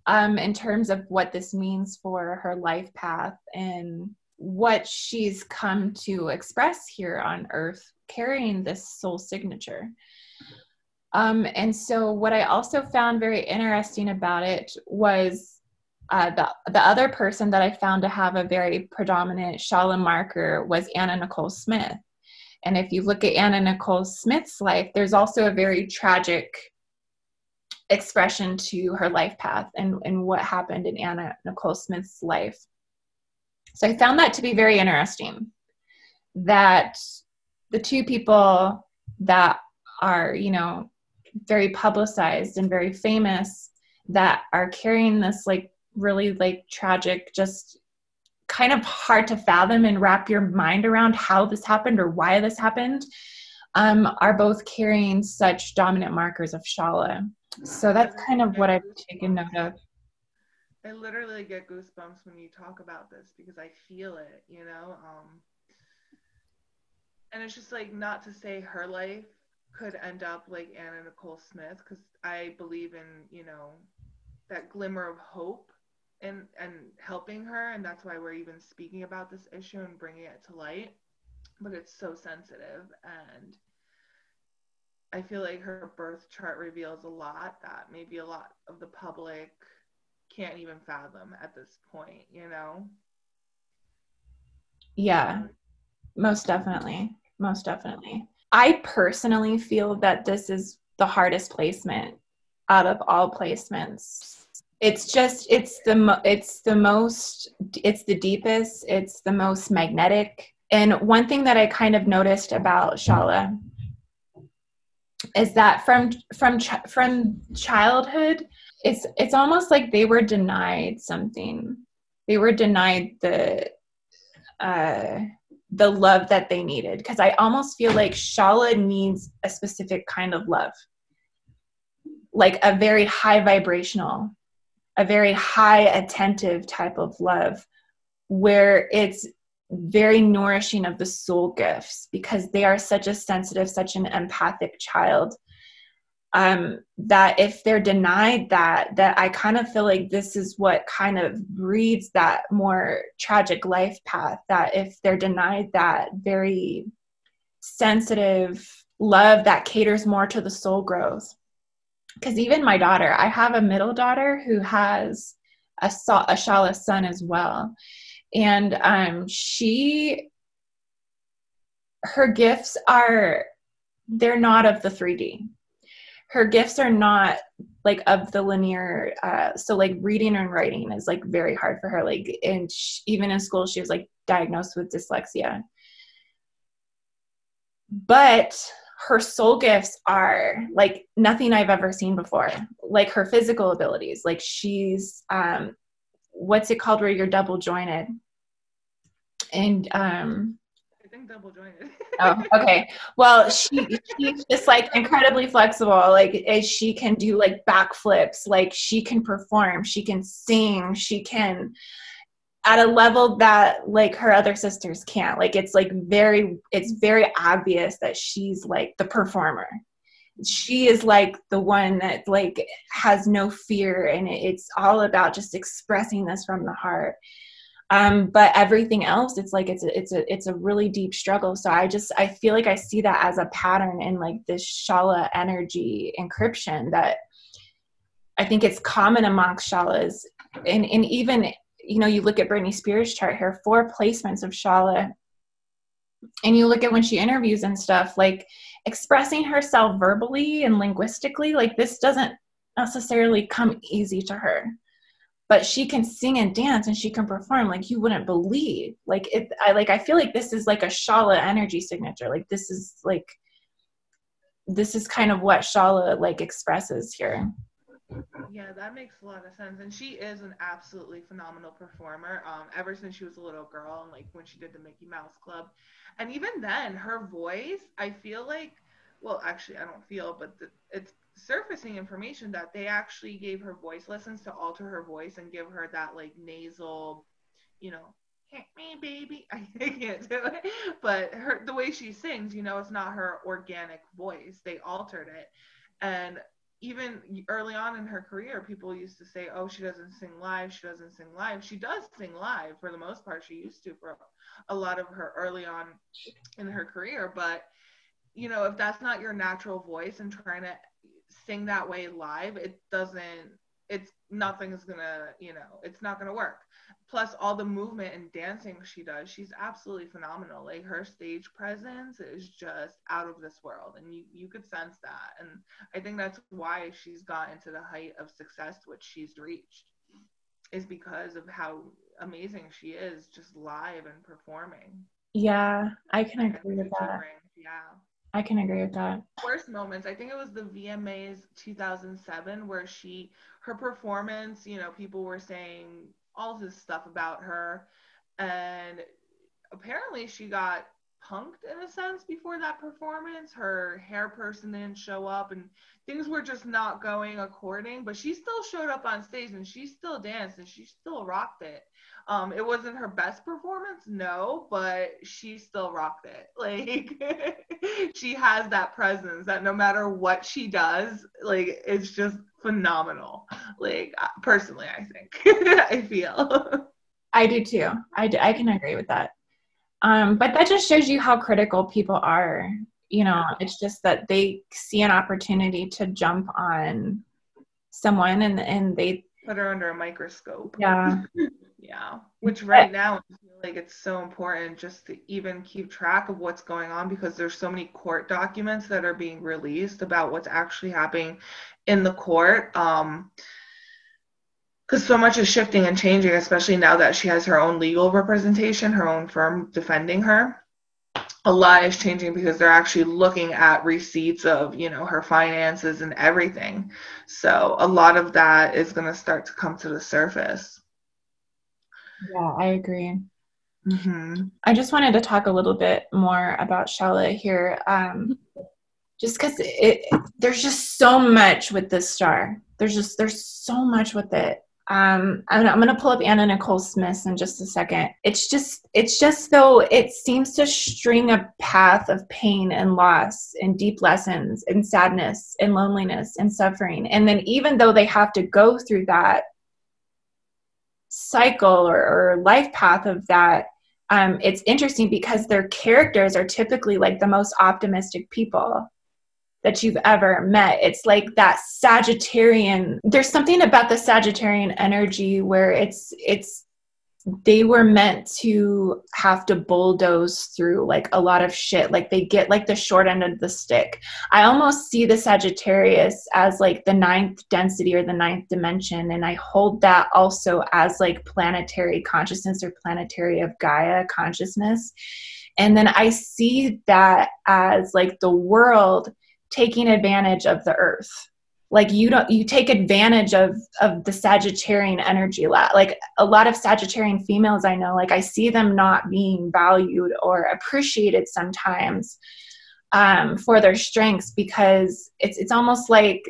[SPEAKER 1] in terms of what this means for her life path and what she's come to express here on Earth, carrying this soul signature. And so what I also found very interesting about it was the other person that I found to have a very predominant Shaula marker was Anna Nicole Smith. And if you look at Anna Nicole Smith's life, there's also a very tragic expression to her life path and what happened in Anna Nicole Smith's life. So I found that to be very interesting, that the two people that are, you know, very publicized and very famous, that are carrying this like really like tragic, just kind of hard to fathom and wrap your mind around how this happened or why this happened, are both carrying such dominant markers of Shaula. So that's kind of what I've taken note of.
[SPEAKER 2] I literally get goosebumps when you talk about this because I feel it, you know? And it's just like, not to say her life could end up like Anna Nicole Smith, because I believe in, you know, that glimmer of hope and helping her. And that's why we're even speaking about this issue and bringing it to light. But it's so sensitive, and I feel like her birth chart reveals a lot that maybe a lot of the public can't even fathom at this point, you know?
[SPEAKER 1] Yeah, most definitely. Most definitely. I personally feel that this is the hardest placement out of all placements. It's just, it's the deepest, it's the most magnetic. And one thing that I kind of noticed about Shaula is that from childhood, it's almost like they were denied something. They were denied the love that they needed, because I almost feel like Shaula needs a specific kind of love, like a very high vibrational, a very high attentive type of love, where it's very nourishing of the soul gifts, because they are such a sensitive, such an empathic child, that if they're denied that I kind of feel like this is what kind of breeds that more tragic life path, that if they're denied that very sensitive love that caters more to the soul growth. Because even my daughter, I have a middle daughter who has a Shaula son as well. And her gifts they're not of the 3D. Her gifts are not like of the linear, so like reading and writing is like very hard for her. Like, and even in school, she was like diagnosed with dyslexia. But her soul gifts are like nothing I've ever seen before. Like her physical abilities, like she's, what's it called where you're double jointed? And
[SPEAKER 2] I think double jointed.
[SPEAKER 1] Oh, okay. Well, she's just like incredibly flexible. Like she can do like backflips, like she can perform, she can sing, she can at a level that like her other sisters can't. Like it's very obvious that she's like the performer. She is like the one that like has no fear, and it's all about just expressing this from the heart. But everything else, it's like it's a really deep struggle. So I feel like I see that as a pattern in like this Shaula energy encryption, that I think it's common amongst Shaulas. And even, you know, you look at Britney Spears' chart here, 4 placements of Shaula, and you look at when she interviews and stuff, like expressing herself verbally and linguistically, like this doesn't necessarily come easy to her. But she can sing and dance and she can perform like you wouldn't believe. Like I feel like this is like a Shaula energy signature. Like this is like this is kind of what Shaula like expresses here.
[SPEAKER 2] Yeah, that makes a lot of sense. And she is an absolutely phenomenal performer. Ever since she was a little girl, and like when she did the Mickey Mouse Club. And even then, her voice, I feel like, well, actually, I don't feel, but it's surfacing information that they actually gave her voice lessons to alter her voice and give her that like nasal, you know, hit me, baby. I can't do it. But the way she sings, you know, it's not her organic voice. They altered it. And even early on in her career, people used to say, oh, she doesn't sing live. She doesn't sing live. She does sing live for the most part. She used to for a lot of her early on in her career. But, you know, if that's not your natural voice and trying to sing that way live, nothing's gonna, you know, it's not gonna work. Plus all the movement and dancing she does, she's absolutely phenomenal. Like her stage presence is just out of this world, and you could sense that. And I think that's why she's gotten to the height of success which she's reached, is because of how amazing she is just live and performing.
[SPEAKER 1] Yeah, I can agree with that.
[SPEAKER 2] Yeah,
[SPEAKER 1] I can agree with that.
[SPEAKER 2] Worst moments, I think it was the VMAs 2007 where her performance, you know, people were saying all this stuff about her, and apparently she got punked in a sense before that performance. Her hair person didn't show up and things were just not going according, but she still showed up on stage and she still danced and she still rocked it. It wasn't her best performance, no, but she still rocked it. Like she has that presence that no matter what she does, like it's just phenomenal. Like personally, I think I feel.
[SPEAKER 1] I do too. I can agree with that. But that just shows you how critical people are. You know, it's just that they see an opportunity to jump on someone and they
[SPEAKER 2] put her under a microscope.
[SPEAKER 1] Yeah.
[SPEAKER 2] Yeah. Which right now I feel like it's so important just to even keep track of what's going on, because there's so many court documents that are being released about what's actually happening in the court. Because so much is shifting and changing, especially now that she has her own legal representation, her own firm defending her. A lot is changing because they're actually looking at receipts of, you know, her finances and everything. So a lot of that is going to start to come to the surface.
[SPEAKER 1] Yeah, I agree.
[SPEAKER 2] Mm-hmm.
[SPEAKER 1] I just wanted to talk a little bit more about Shaula here, just because there's just so much with this star. There's so much with it. I'm going to pull up Anna Nicole Smith in just a second. It's just though it seems to string a path of pain and loss and deep lessons and sadness and loneliness and suffering. And then even though they have to go through that cycle or life path of that, it's interesting because their characters are typically like the most optimistic people that you've ever met. It's like that Sagittarian, there's something about the Sagittarian energy where they were meant to have to bulldoze through like a lot of shit. Like they get like the short end of the stick. I almost see the Sagittarius as like the ninth density or the ninth dimension. And I hold that also as like planetary consciousness or planetary of Gaia consciousness. And then I see that as like the world taking advantage of the earth. Like you take advantage of the Sagittarian energy a lot. Like a lot of Sagittarian females I know, like I see them not being valued or appreciated sometimes for their strengths, because it's almost like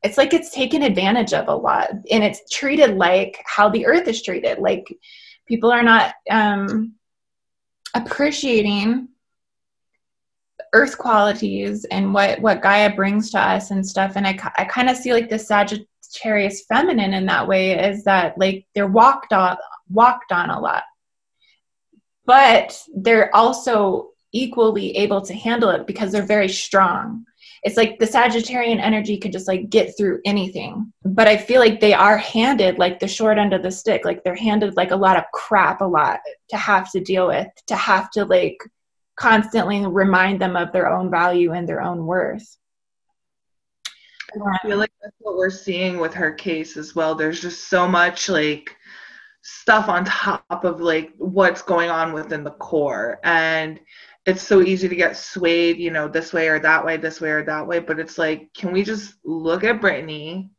[SPEAKER 1] it's taken advantage of a lot, and it's treated like how the earth is treated. Like people are not appreciating earth qualities and what Gaia brings to us and stuff. And I kind of see like the Sagittarius feminine in that way, is that like they're walked on a lot, but they're also equally able to handle it because they're very strong. It's like the Sagittarian energy could just like get through anything, but I feel like they are handed like the short end of the stick. Like they're handed like a lot of crap, a lot to have to deal with, to have to like constantly remind them of their own value and their own worth.
[SPEAKER 2] I feel like that's what we're seeing with her case as well. There's just so much like stuff on top of like what's going on within the core, and it's so easy to get swayed, you know, this way or that way, this way or that way. But it's like, can we just look at Britney,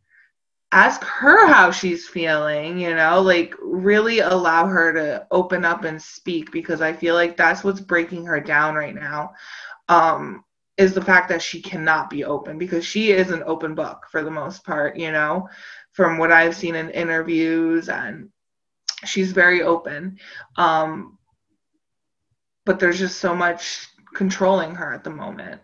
[SPEAKER 2] ask her how she's feeling, you know, like really allow her to open up and speak, because I feel like that's what's breaking her down right now, is the fact that she cannot be open, because she is an open book for the most part, you know, from what I've seen in interviews, and she's very open. But there's just so much controlling her at the moment.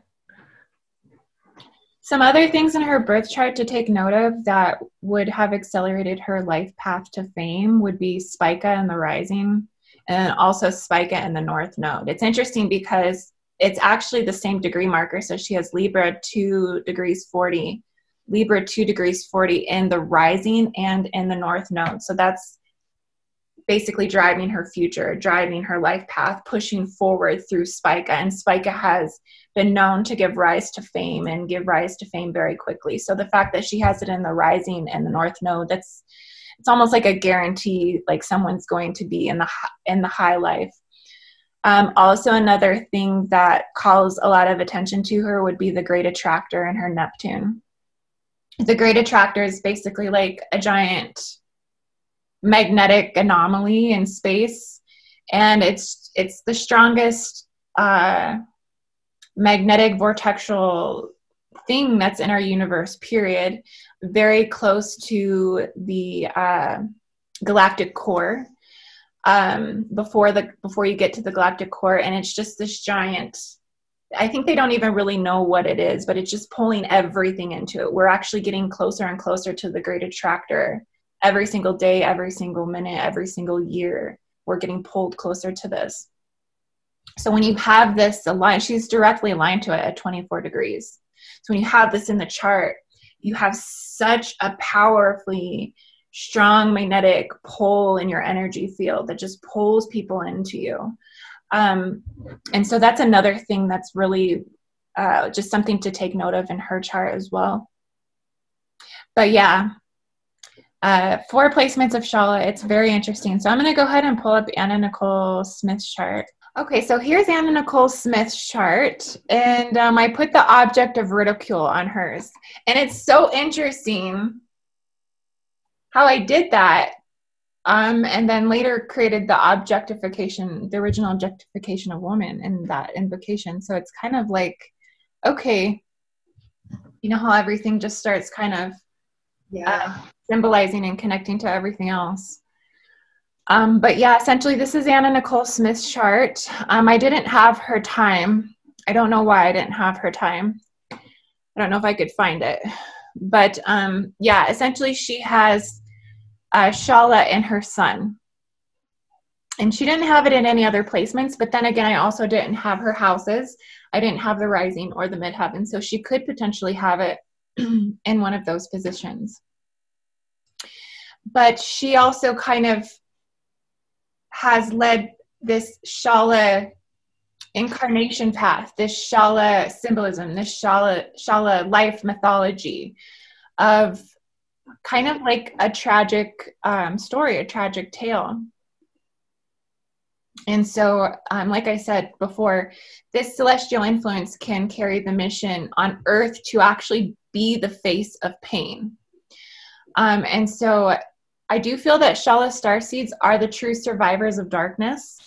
[SPEAKER 1] Some other things in her birth chart to take note of that would have accelerated her life path to fame would be Spica and the rising, and also Spica and the North Node. It's interesting because it's actually the same degree marker. So she has Libra 2 degrees 40, Libra 2 degrees 40 in the rising and in the North Node. So that's basically driving her future, driving her life path, pushing forward through Spica. And Spica has been known to give rise to fame and give rise to fame very quickly. So the fact that she has it in the rising and the North Node, it's almost like a guarantee, like someone's going to be in the high life. Also, another thing that calls a lot of attention to her would be the Great Attractor and her Neptune. The Great Attractor is basically like a giant magnetic anomaly in space, and it's the strongest magnetic vortexual thing that's in our universe, period. Very close to the galactic core, before you get to the galactic core, and it's just this giant, I think they don't even really know what it is, but it's just pulling everything into it. We're actually getting closer and closer to the Great Attractor every single day, every single minute, every single year. We're getting pulled closer to this. So when you have this aligned, she's directly aligned to it at 24 degrees. So when you have this in the chart, you have such a powerfully strong magnetic pull in your energy field that just pulls people into you. And so that's another thing that's really just something to take note of in her chart as well. But yeah, 4 placements of Shaula. It's very interesting. So I'm going to go ahead and pull up Anna Nicole Smith's chart. Okay, so here's Anna Nicole Smith's chart, and I put the object of ridicule on hers. And it's so interesting how I did that, and then later created the original objectification of woman in that invocation. So it's kind of like, okay, you know how everything just starts kind of symbolizing and connecting to everything else. But yeah, essentially this is Anna Nicole Smith's chart. I didn't have her time. I don't know why I didn't have her time. I don't know if I could find it. But yeah, essentially she has Shaula and her son. And she didn't have it in any other placements, but then again, I also didn't have her houses. I didn't have the rising or the midheaven, so she could potentially have it in one of those positions. But she also kind of has led this Shaula incarnation path, this Shaula symbolism, this Shaula life mythology of kind of like a tragic story, a tragic tale. And so, like I said before, this celestial influence can carry the mission on Earth to actually be the face of pain. And so I do feel that Shaula Starseeds are the true survivors of darkness,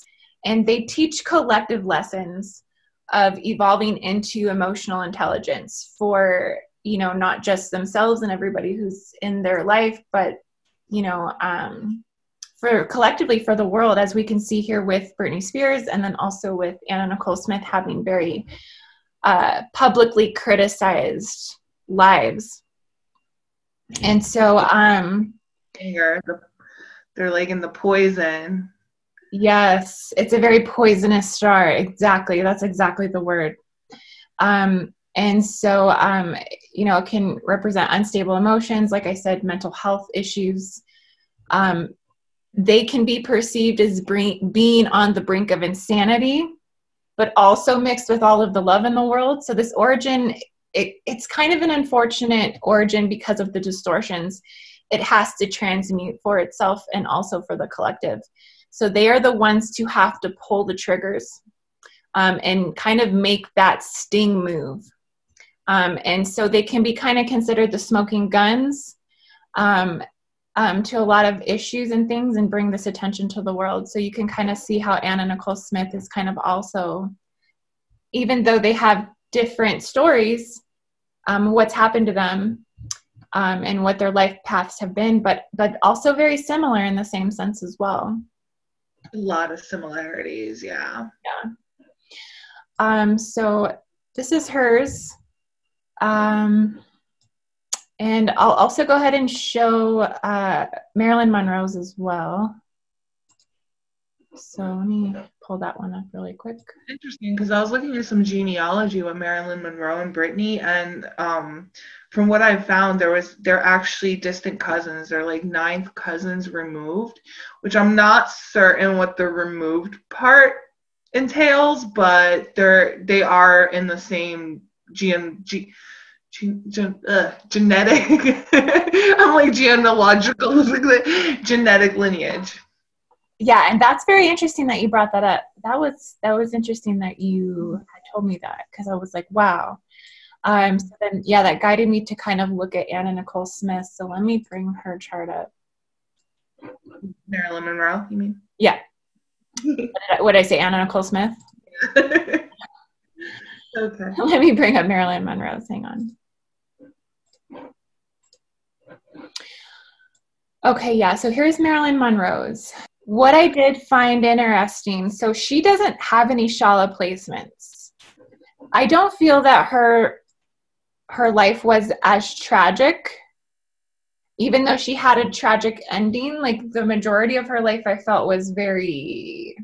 [SPEAKER 1] and they teach collective lessons of evolving into emotional intelligence for, you know, not just themselves and everybody who's in their life, but, you know, for collectively for the world, as we can see here with Britney Spears, and then also with Anna Nicole Smith having very publicly criticized lives. And so
[SPEAKER 2] they're like in the poison.
[SPEAKER 1] Yes, it's a very poisonous star. Exactly. That's exactly the word. And so, you know, it can represent unstable emotions, like I said, mental health issues. They can be perceived as being on the brink of insanity, but also mixed with all of the love in the world. So this origin, it's kind of an unfortunate origin because of the distortions it has to transmute for itself and also for the collective. So they are the ones to have to pull the triggers and kind of make that sting move. And so they can be kind of considered the smoking guns to a lot of issues and things, and bring this attention to the world. So you can kind of see how Anna Nicole Smith is kind of also, even though they have different stories, what's happened to them, and what their life paths have been, but also very similar in the same sense as well.
[SPEAKER 2] A lot of similarities, yeah.
[SPEAKER 1] So this is hers. And I'll also go ahead and show Marilyn Monroe's as well. So let me pull that one up really quick.
[SPEAKER 2] Interesting, because I was looking at some genealogy with Marilyn Monroe and Britney, and from what I found, they're actually distant cousins. They're like ninth cousins removed, which I'm not certain what the removed part entails, but they are in the same genetic. I'm like genealogical genetic lineage.
[SPEAKER 1] Yeah, and that's very interesting that you brought that up. That was interesting that you told me that, because I was like, wow. So then, yeah, that guided me to kind of look at Anna Nicole Smith. So let me bring her chart up.
[SPEAKER 2] Marilyn Monroe, you mean?
[SPEAKER 1] Yeah. What did I say? Anna Nicole Smith?
[SPEAKER 2] Okay.
[SPEAKER 1] Let me bring up Marilyn Monroe's. Hang on. Okay, yeah, so here's Marilyn Monroe's. What I did find interesting, so she doesn't have any Shaula placements. I don't feel that her life was as tragic, even though she had a tragic ending. Like, the majority of her life I felt was very,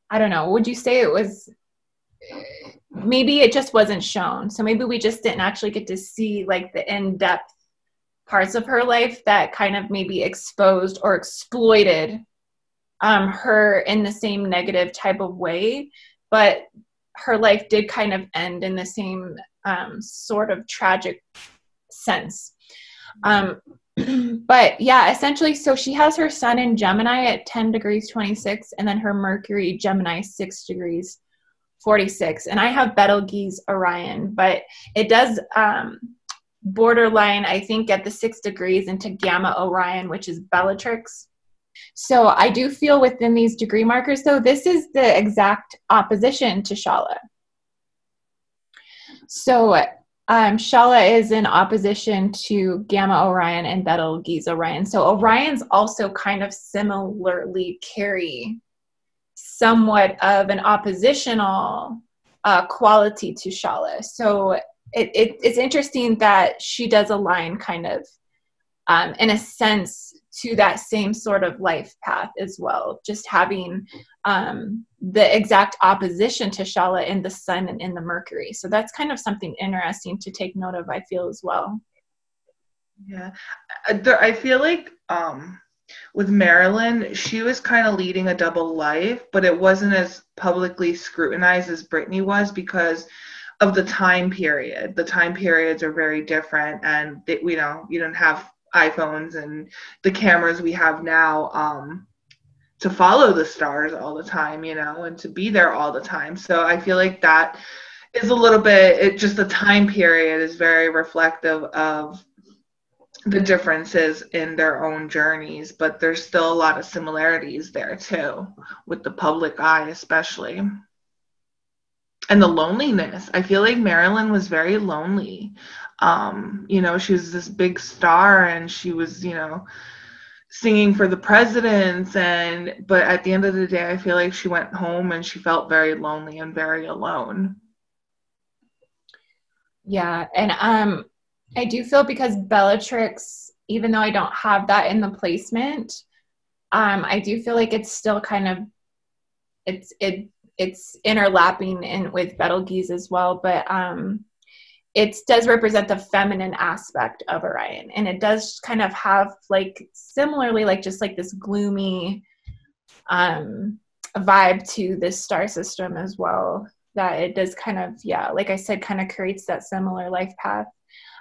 [SPEAKER 1] I don't know, would you say it was, maybe it just wasn't shown. So maybe we just didn't actually get to see like the in-depth parts of her life that kind of maybe exposed or exploited her in the same negative type of way. But her life did kind of end in the same sort of tragic sense. But yeah, essentially, so she has her sun in Gemini at 10 degrees 26, and then her Mercury Gemini 6 degrees 46. And I have Betelgeuse Orion, but it does borderline, I think, at the 6 degrees into Gamma Orion, which is Bellatrix. So I do feel within these degree markers, though, this is the exact opposition to Shaula. So Shaula is in opposition to Gamma Orion and Betelgeuse Orion. So Orions also kind of similarly carry somewhat of an oppositional quality to Shaula. So it's interesting that she does align kind of, in a sense, to that same sort of life path as well, just having the exact opposition to Shaula in the sun and in the Mercury. So that's kind of something interesting to take note of, I feel, as well.
[SPEAKER 2] Yeah, I feel like with Marilyn, she was kind of leading a double life, but it wasn't as publicly scrutinized as Britney was because of the time period. The time periods are very different, and you don't have iPhones and the cameras we have now to follow the stars all the time, and to be there all the time. So I feel like that is a little bit, just the time period is very reflective of the differences in their own journeys, but there's still a lot of similarities there too, with the public eye especially. And the loneliness. I feel like Marilyn was very lonely. She was this big star, and she was, singing for the presidents, but at the end of the day, I feel like she went home and she felt very lonely and very alone.
[SPEAKER 1] Yeah, and I do feel, because Bellatrix, even though I don't have that in the placement, I do feel like it's still kind of, it's interlapping in with Betelgeuse as well, but it does represent the feminine aspect of Orion, and it does kind of have like similarly like just like this gloomy vibe to this star system as well, that it does kind of, yeah, like I said, kind of creates that similar life path.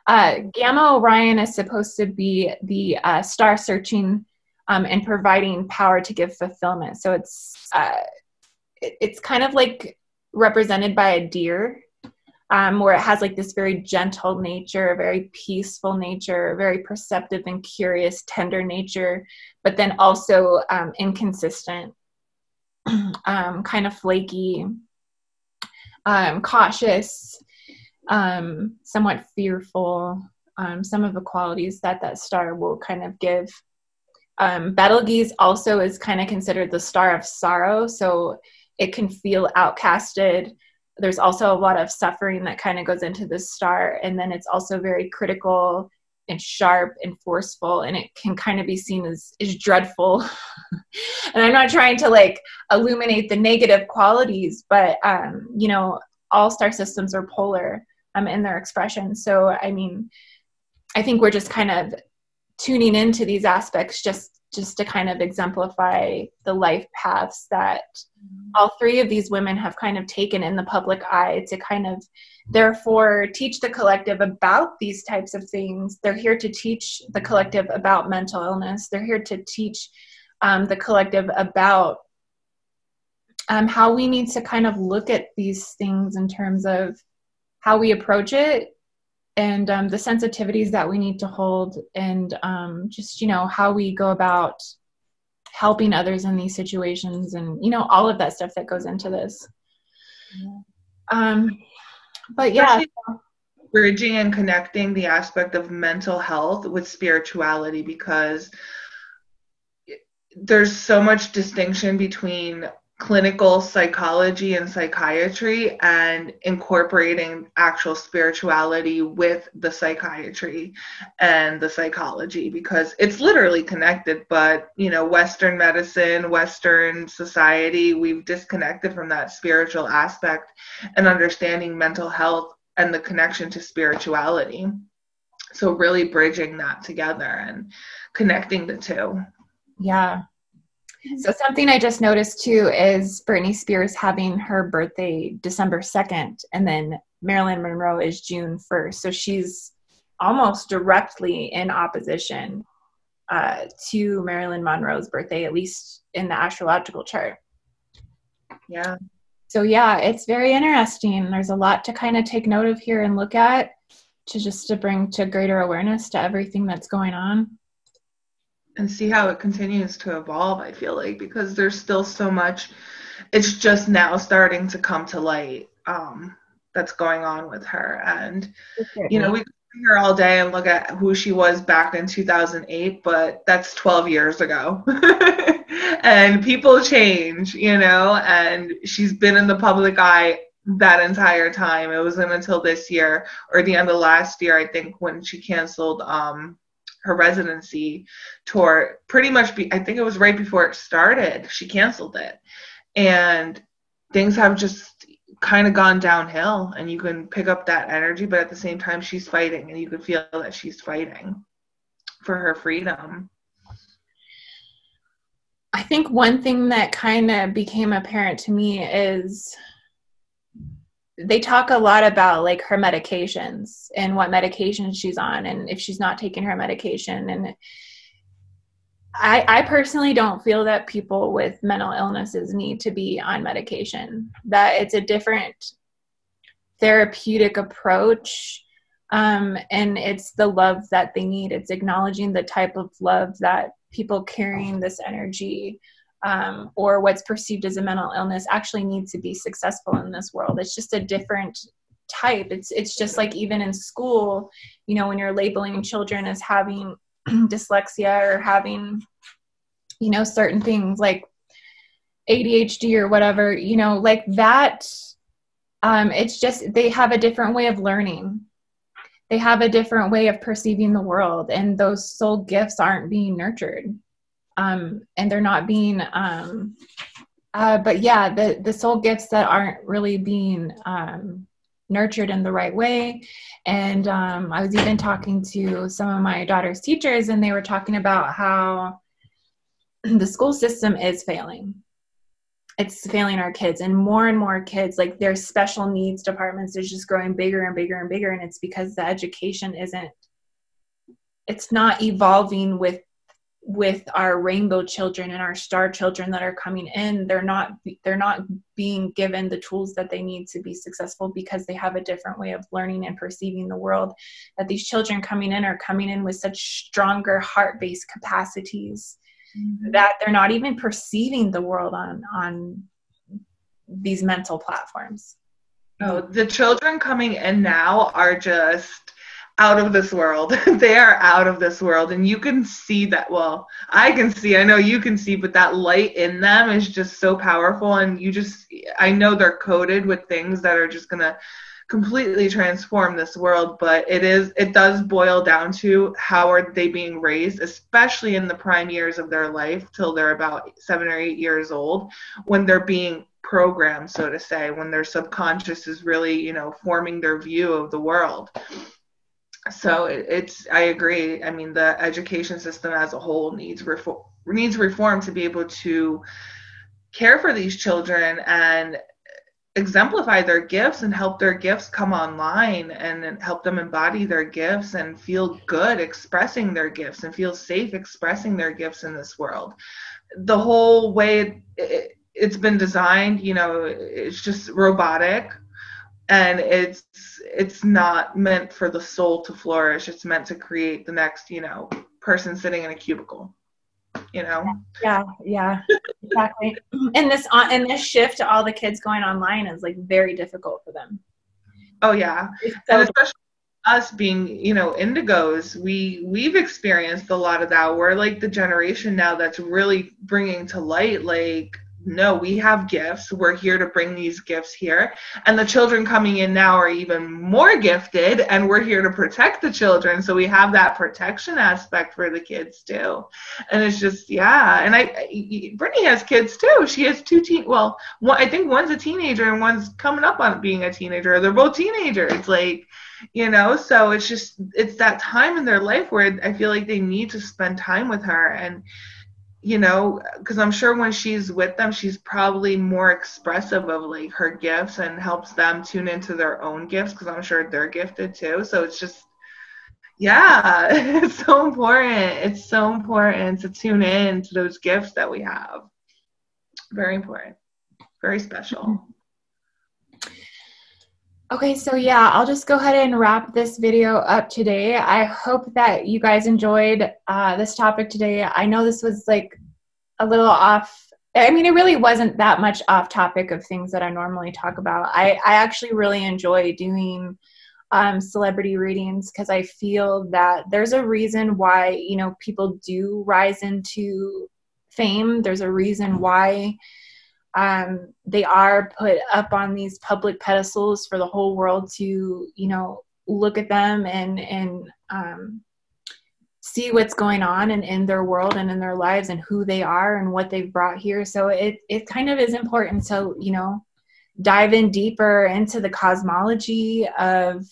[SPEAKER 1] Gamma Orion is supposed to be the star searching and providing power to give fulfillment. So it's kind of like represented by a deer, where it has like this very gentle nature, very peaceful nature, very perceptive and curious, tender nature, but then also inconsistent, kind of flaky, cautious, somewhat fearful, some of the qualities that star will kind of give. Betelgeuse also is kind of considered the star of sorrow, so it can feel outcasted. There's also a lot of suffering that kind of goes into this star, and then it's also very critical and sharp and forceful, and it can kind of be seen as dreadful. And I'm not trying to like illuminate the negative qualities, but all star systems are polar in their expression. So I mean, I think we're just kind of tuning into these aspects just to kind of exemplify the life paths that all three of these women have kind of taken in the public eye to kind of therefore teach the collective about these types of things. They're here to teach the collective about mental illness. They're here to teach the collective about how we need to kind of look at these things in terms of how we approach it, and the sensitivities that we need to hold, and just, how we go about helping others in these situations, and, all of that stuff that goes into this. But yeah.
[SPEAKER 2] Bridging and connecting the aspect of mental health with spirituality, because there's so much distinction between clinical psychology and psychiatry and incorporating actual spirituality with the psychiatry and the psychology, because it's literally connected. But Western medicine, Western society, we've disconnected from that spiritual aspect and understanding mental health and the connection to spirituality. So really bridging that together and connecting the two.
[SPEAKER 1] Yeah. So something I just noticed too is Britney Spears having her birthday December 2nd, and then Marilyn Monroe is June 1st. So she's almost directly in opposition to Marilyn Monroe's birthday, at least in the astrological chart.
[SPEAKER 2] Yeah.
[SPEAKER 1] So yeah, it's very interesting. There's a lot to kind of take note of here and look at to bring to greater awareness to everything that's going on.
[SPEAKER 2] And see how it continues to evolve, I feel like, because there's still so much. It's just now starting to come to light that's going on with her. And, we can sit here all day and look at who she was back in 2008, but that's 12 years ago. And people change, and she's been in the public eye that entire time. It wasn't until this year or the end of last year, I think, when she canceled her residency tour. Pretty much, I think it was right before it started, she canceled it. And things have just kind of gone downhill, and you can pick up that energy, but at the same time, she's fighting, and you can feel that she's fighting for her freedom.
[SPEAKER 1] I think one thing that kind of became apparent to me is they talk a lot about like her medications and what medication she's on, and if she's not taking her medication. And I personally don't feel that people with mental illnesses need to be on medication, that it's a different therapeutic approach. And it's the love that they need. It's acknowledging the type of love that people carrying this energy or what's perceived as a mental illness actually need to be successful in this world. It's just a different type. It's just like even in school, when you're labeling children as having dyslexia or having, certain things like ADHD or whatever, like that, it's just, they have a different way of learning. They have a different way of perceiving the world, and those soul gifts aren't being nurtured. And they're not being, but yeah, the soul gifts that aren't really being nurtured in the right way. And I was even talking to some of my daughter's teachers, and they were talking about how the school system is failing. It's failing our kids, and more kids, like their special needs departments is just growing bigger and bigger and bigger. And it's because the education it's not evolving with with our rainbow children and our star children that are coming in, they're not being given the tools that they need to be successful because they have a different way of learning and perceiving the world. That these children coming in are coming in with such stronger heart-based capacities that they're not even perceiving the world on these mental platforms.
[SPEAKER 2] Oh, the children coming in now are just out of this world. They are out of this world. And you can see that. Well, I can see, I know you can see, but that light in them is just so powerful. And I know they're coded with things that are just going to completely transform this world. But it does boil down to how are they being raised, especially in the prime years of their life till they're about 7 or 8 years old, when they're being programmed, so to say, when their subconscious is really, forming their view of the world. So I agree. I mean, the education system as a whole needs reform to be able to care for these children and exemplify their gifts and help their gifts come online and help them embody their gifts and feel good expressing their gifts and feel safe expressing their gifts in this world. The whole way it's been designed, it's just robotic. And it's not meant for the soul to flourish. It's meant to create the next, person sitting in a cubicle,
[SPEAKER 1] Yeah, exactly. And this shift to all the kids going online is like very difficult for them.
[SPEAKER 2] Oh yeah. And especially us being, indigos, we've experienced a lot of that. We're like the generation now that's really bringing to light, like, no, we have gifts. We're here to bring these gifts here. And the children coming in now are even more gifted, and we're here to protect the children. So we have that protection aspect for the kids too. And it's just, yeah. And Brittany has kids too. She has two I think one's a teenager and one's coming up on being a teenager. They're both teenagers. Like, so it's that time in their life where I feel like they need to spend time with her. And because I'm sure when she's with them, she's probably more expressive of like her gifts and helps them tune into their own gifts, because I'm sure they're gifted too. So it's just, yeah, it's so important. It's so important to tune in to those gifts that we have. Very important. Very special.
[SPEAKER 1] Okay, so yeah, I'll just go ahead and wrap this video up today. I hope that you guys enjoyed this topic today. I know this was like a little off. I mean, it really wasn't that much off topic of things that I normally talk about. I actually really enjoy doing celebrity readings because I feel that there's a reason why, people do rise into fame. There's a reason why they are put up on these public pedestals for the whole world to, look at them and see what's going on in their world and in their lives and who they are and what they've brought here. So it kind of is important to, dive in deeper into the cosmology of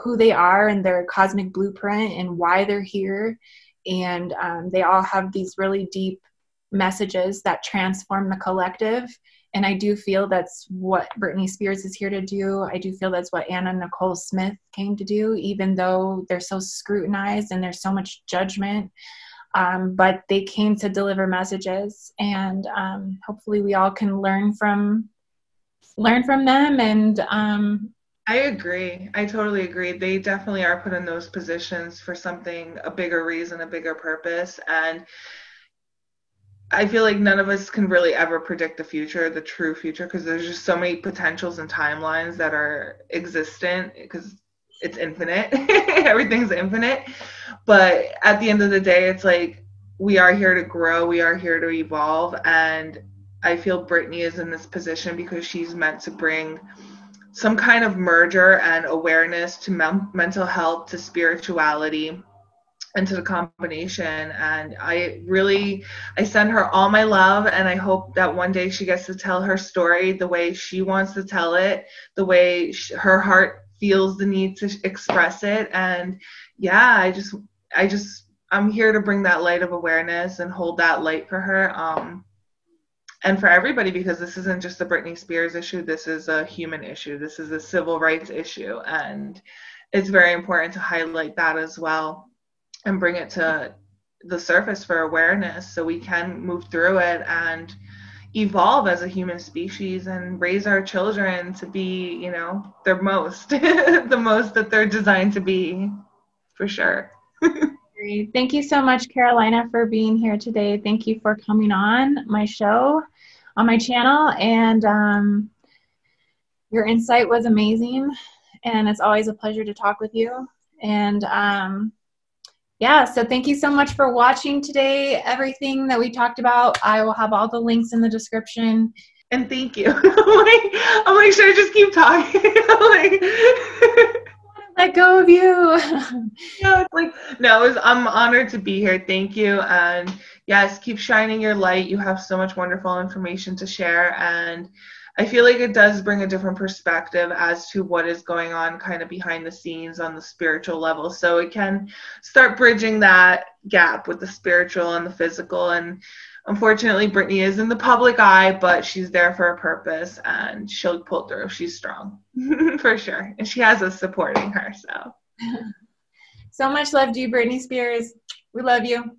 [SPEAKER 1] who they are and their cosmic blueprint and why they're here. And they all have these really deep messages that transform the collective. And I do feel that's what Britney Spears is here to do. I do feel that's what Anna Nicole Smith came to do, even though they're so scrutinized and there's so much judgment. But they came to deliver messages, and hopefully we all can learn from them. And
[SPEAKER 2] I agree. I totally agree. They definitely are put in those positions for something, a bigger reason, a bigger purpose. And I feel like none of us can really ever predict the true future, because there's just so many potentials and timelines that are existent, because it's infinite. Everything's infinite. But at the end of the day, it's like we are here to grow. We are here to evolve. And I feel Britney is in this position because she's meant to bring some kind of merger and awareness to mental health, to spirituality, and to the combination. And I send her all my love, and I hope that one day she gets to tell her story the way she wants to tell it, the way her heart feels the need to express it. And yeah, I'm here to bring that light of awareness and hold that light for her, and for everybody, because this isn't just a Britney Spears issue. This is a human issue. This is a civil rights issue, and it's very important to highlight that as well and bring it to the surface for awareness so we can move through it and evolve as a human species and raise our children to be, you know, their most, the most that they're designed to be, for sure.
[SPEAKER 1] Thank you so much, Carolina, for being here today. Thank you for coming on my show, on my channel, and your insight was amazing, and it's always a pleasure to talk with you. And yeah, so thank you so much for watching today. Everything that we talked about, I will have all the links in the description.
[SPEAKER 2] And thank you. I'm like, should I just keep talking?
[SPEAKER 1] Let go of you.
[SPEAKER 2] Yeah, it's like, no, I'm honored to be here. Thank you. And yes, keep shining your light. You have so much wonderful information to share. And I feel like it does bring a different perspective as to what is going on kind of behind the scenes on the spiritual level. So it can start bridging that gap with the spiritual and the physical. And unfortunately, Britney is in the public eye, but she's there for a purpose and she'll pull through. She's strong for sure. And she has us supporting her. So
[SPEAKER 1] So much love to you, Britney Spears. We love you.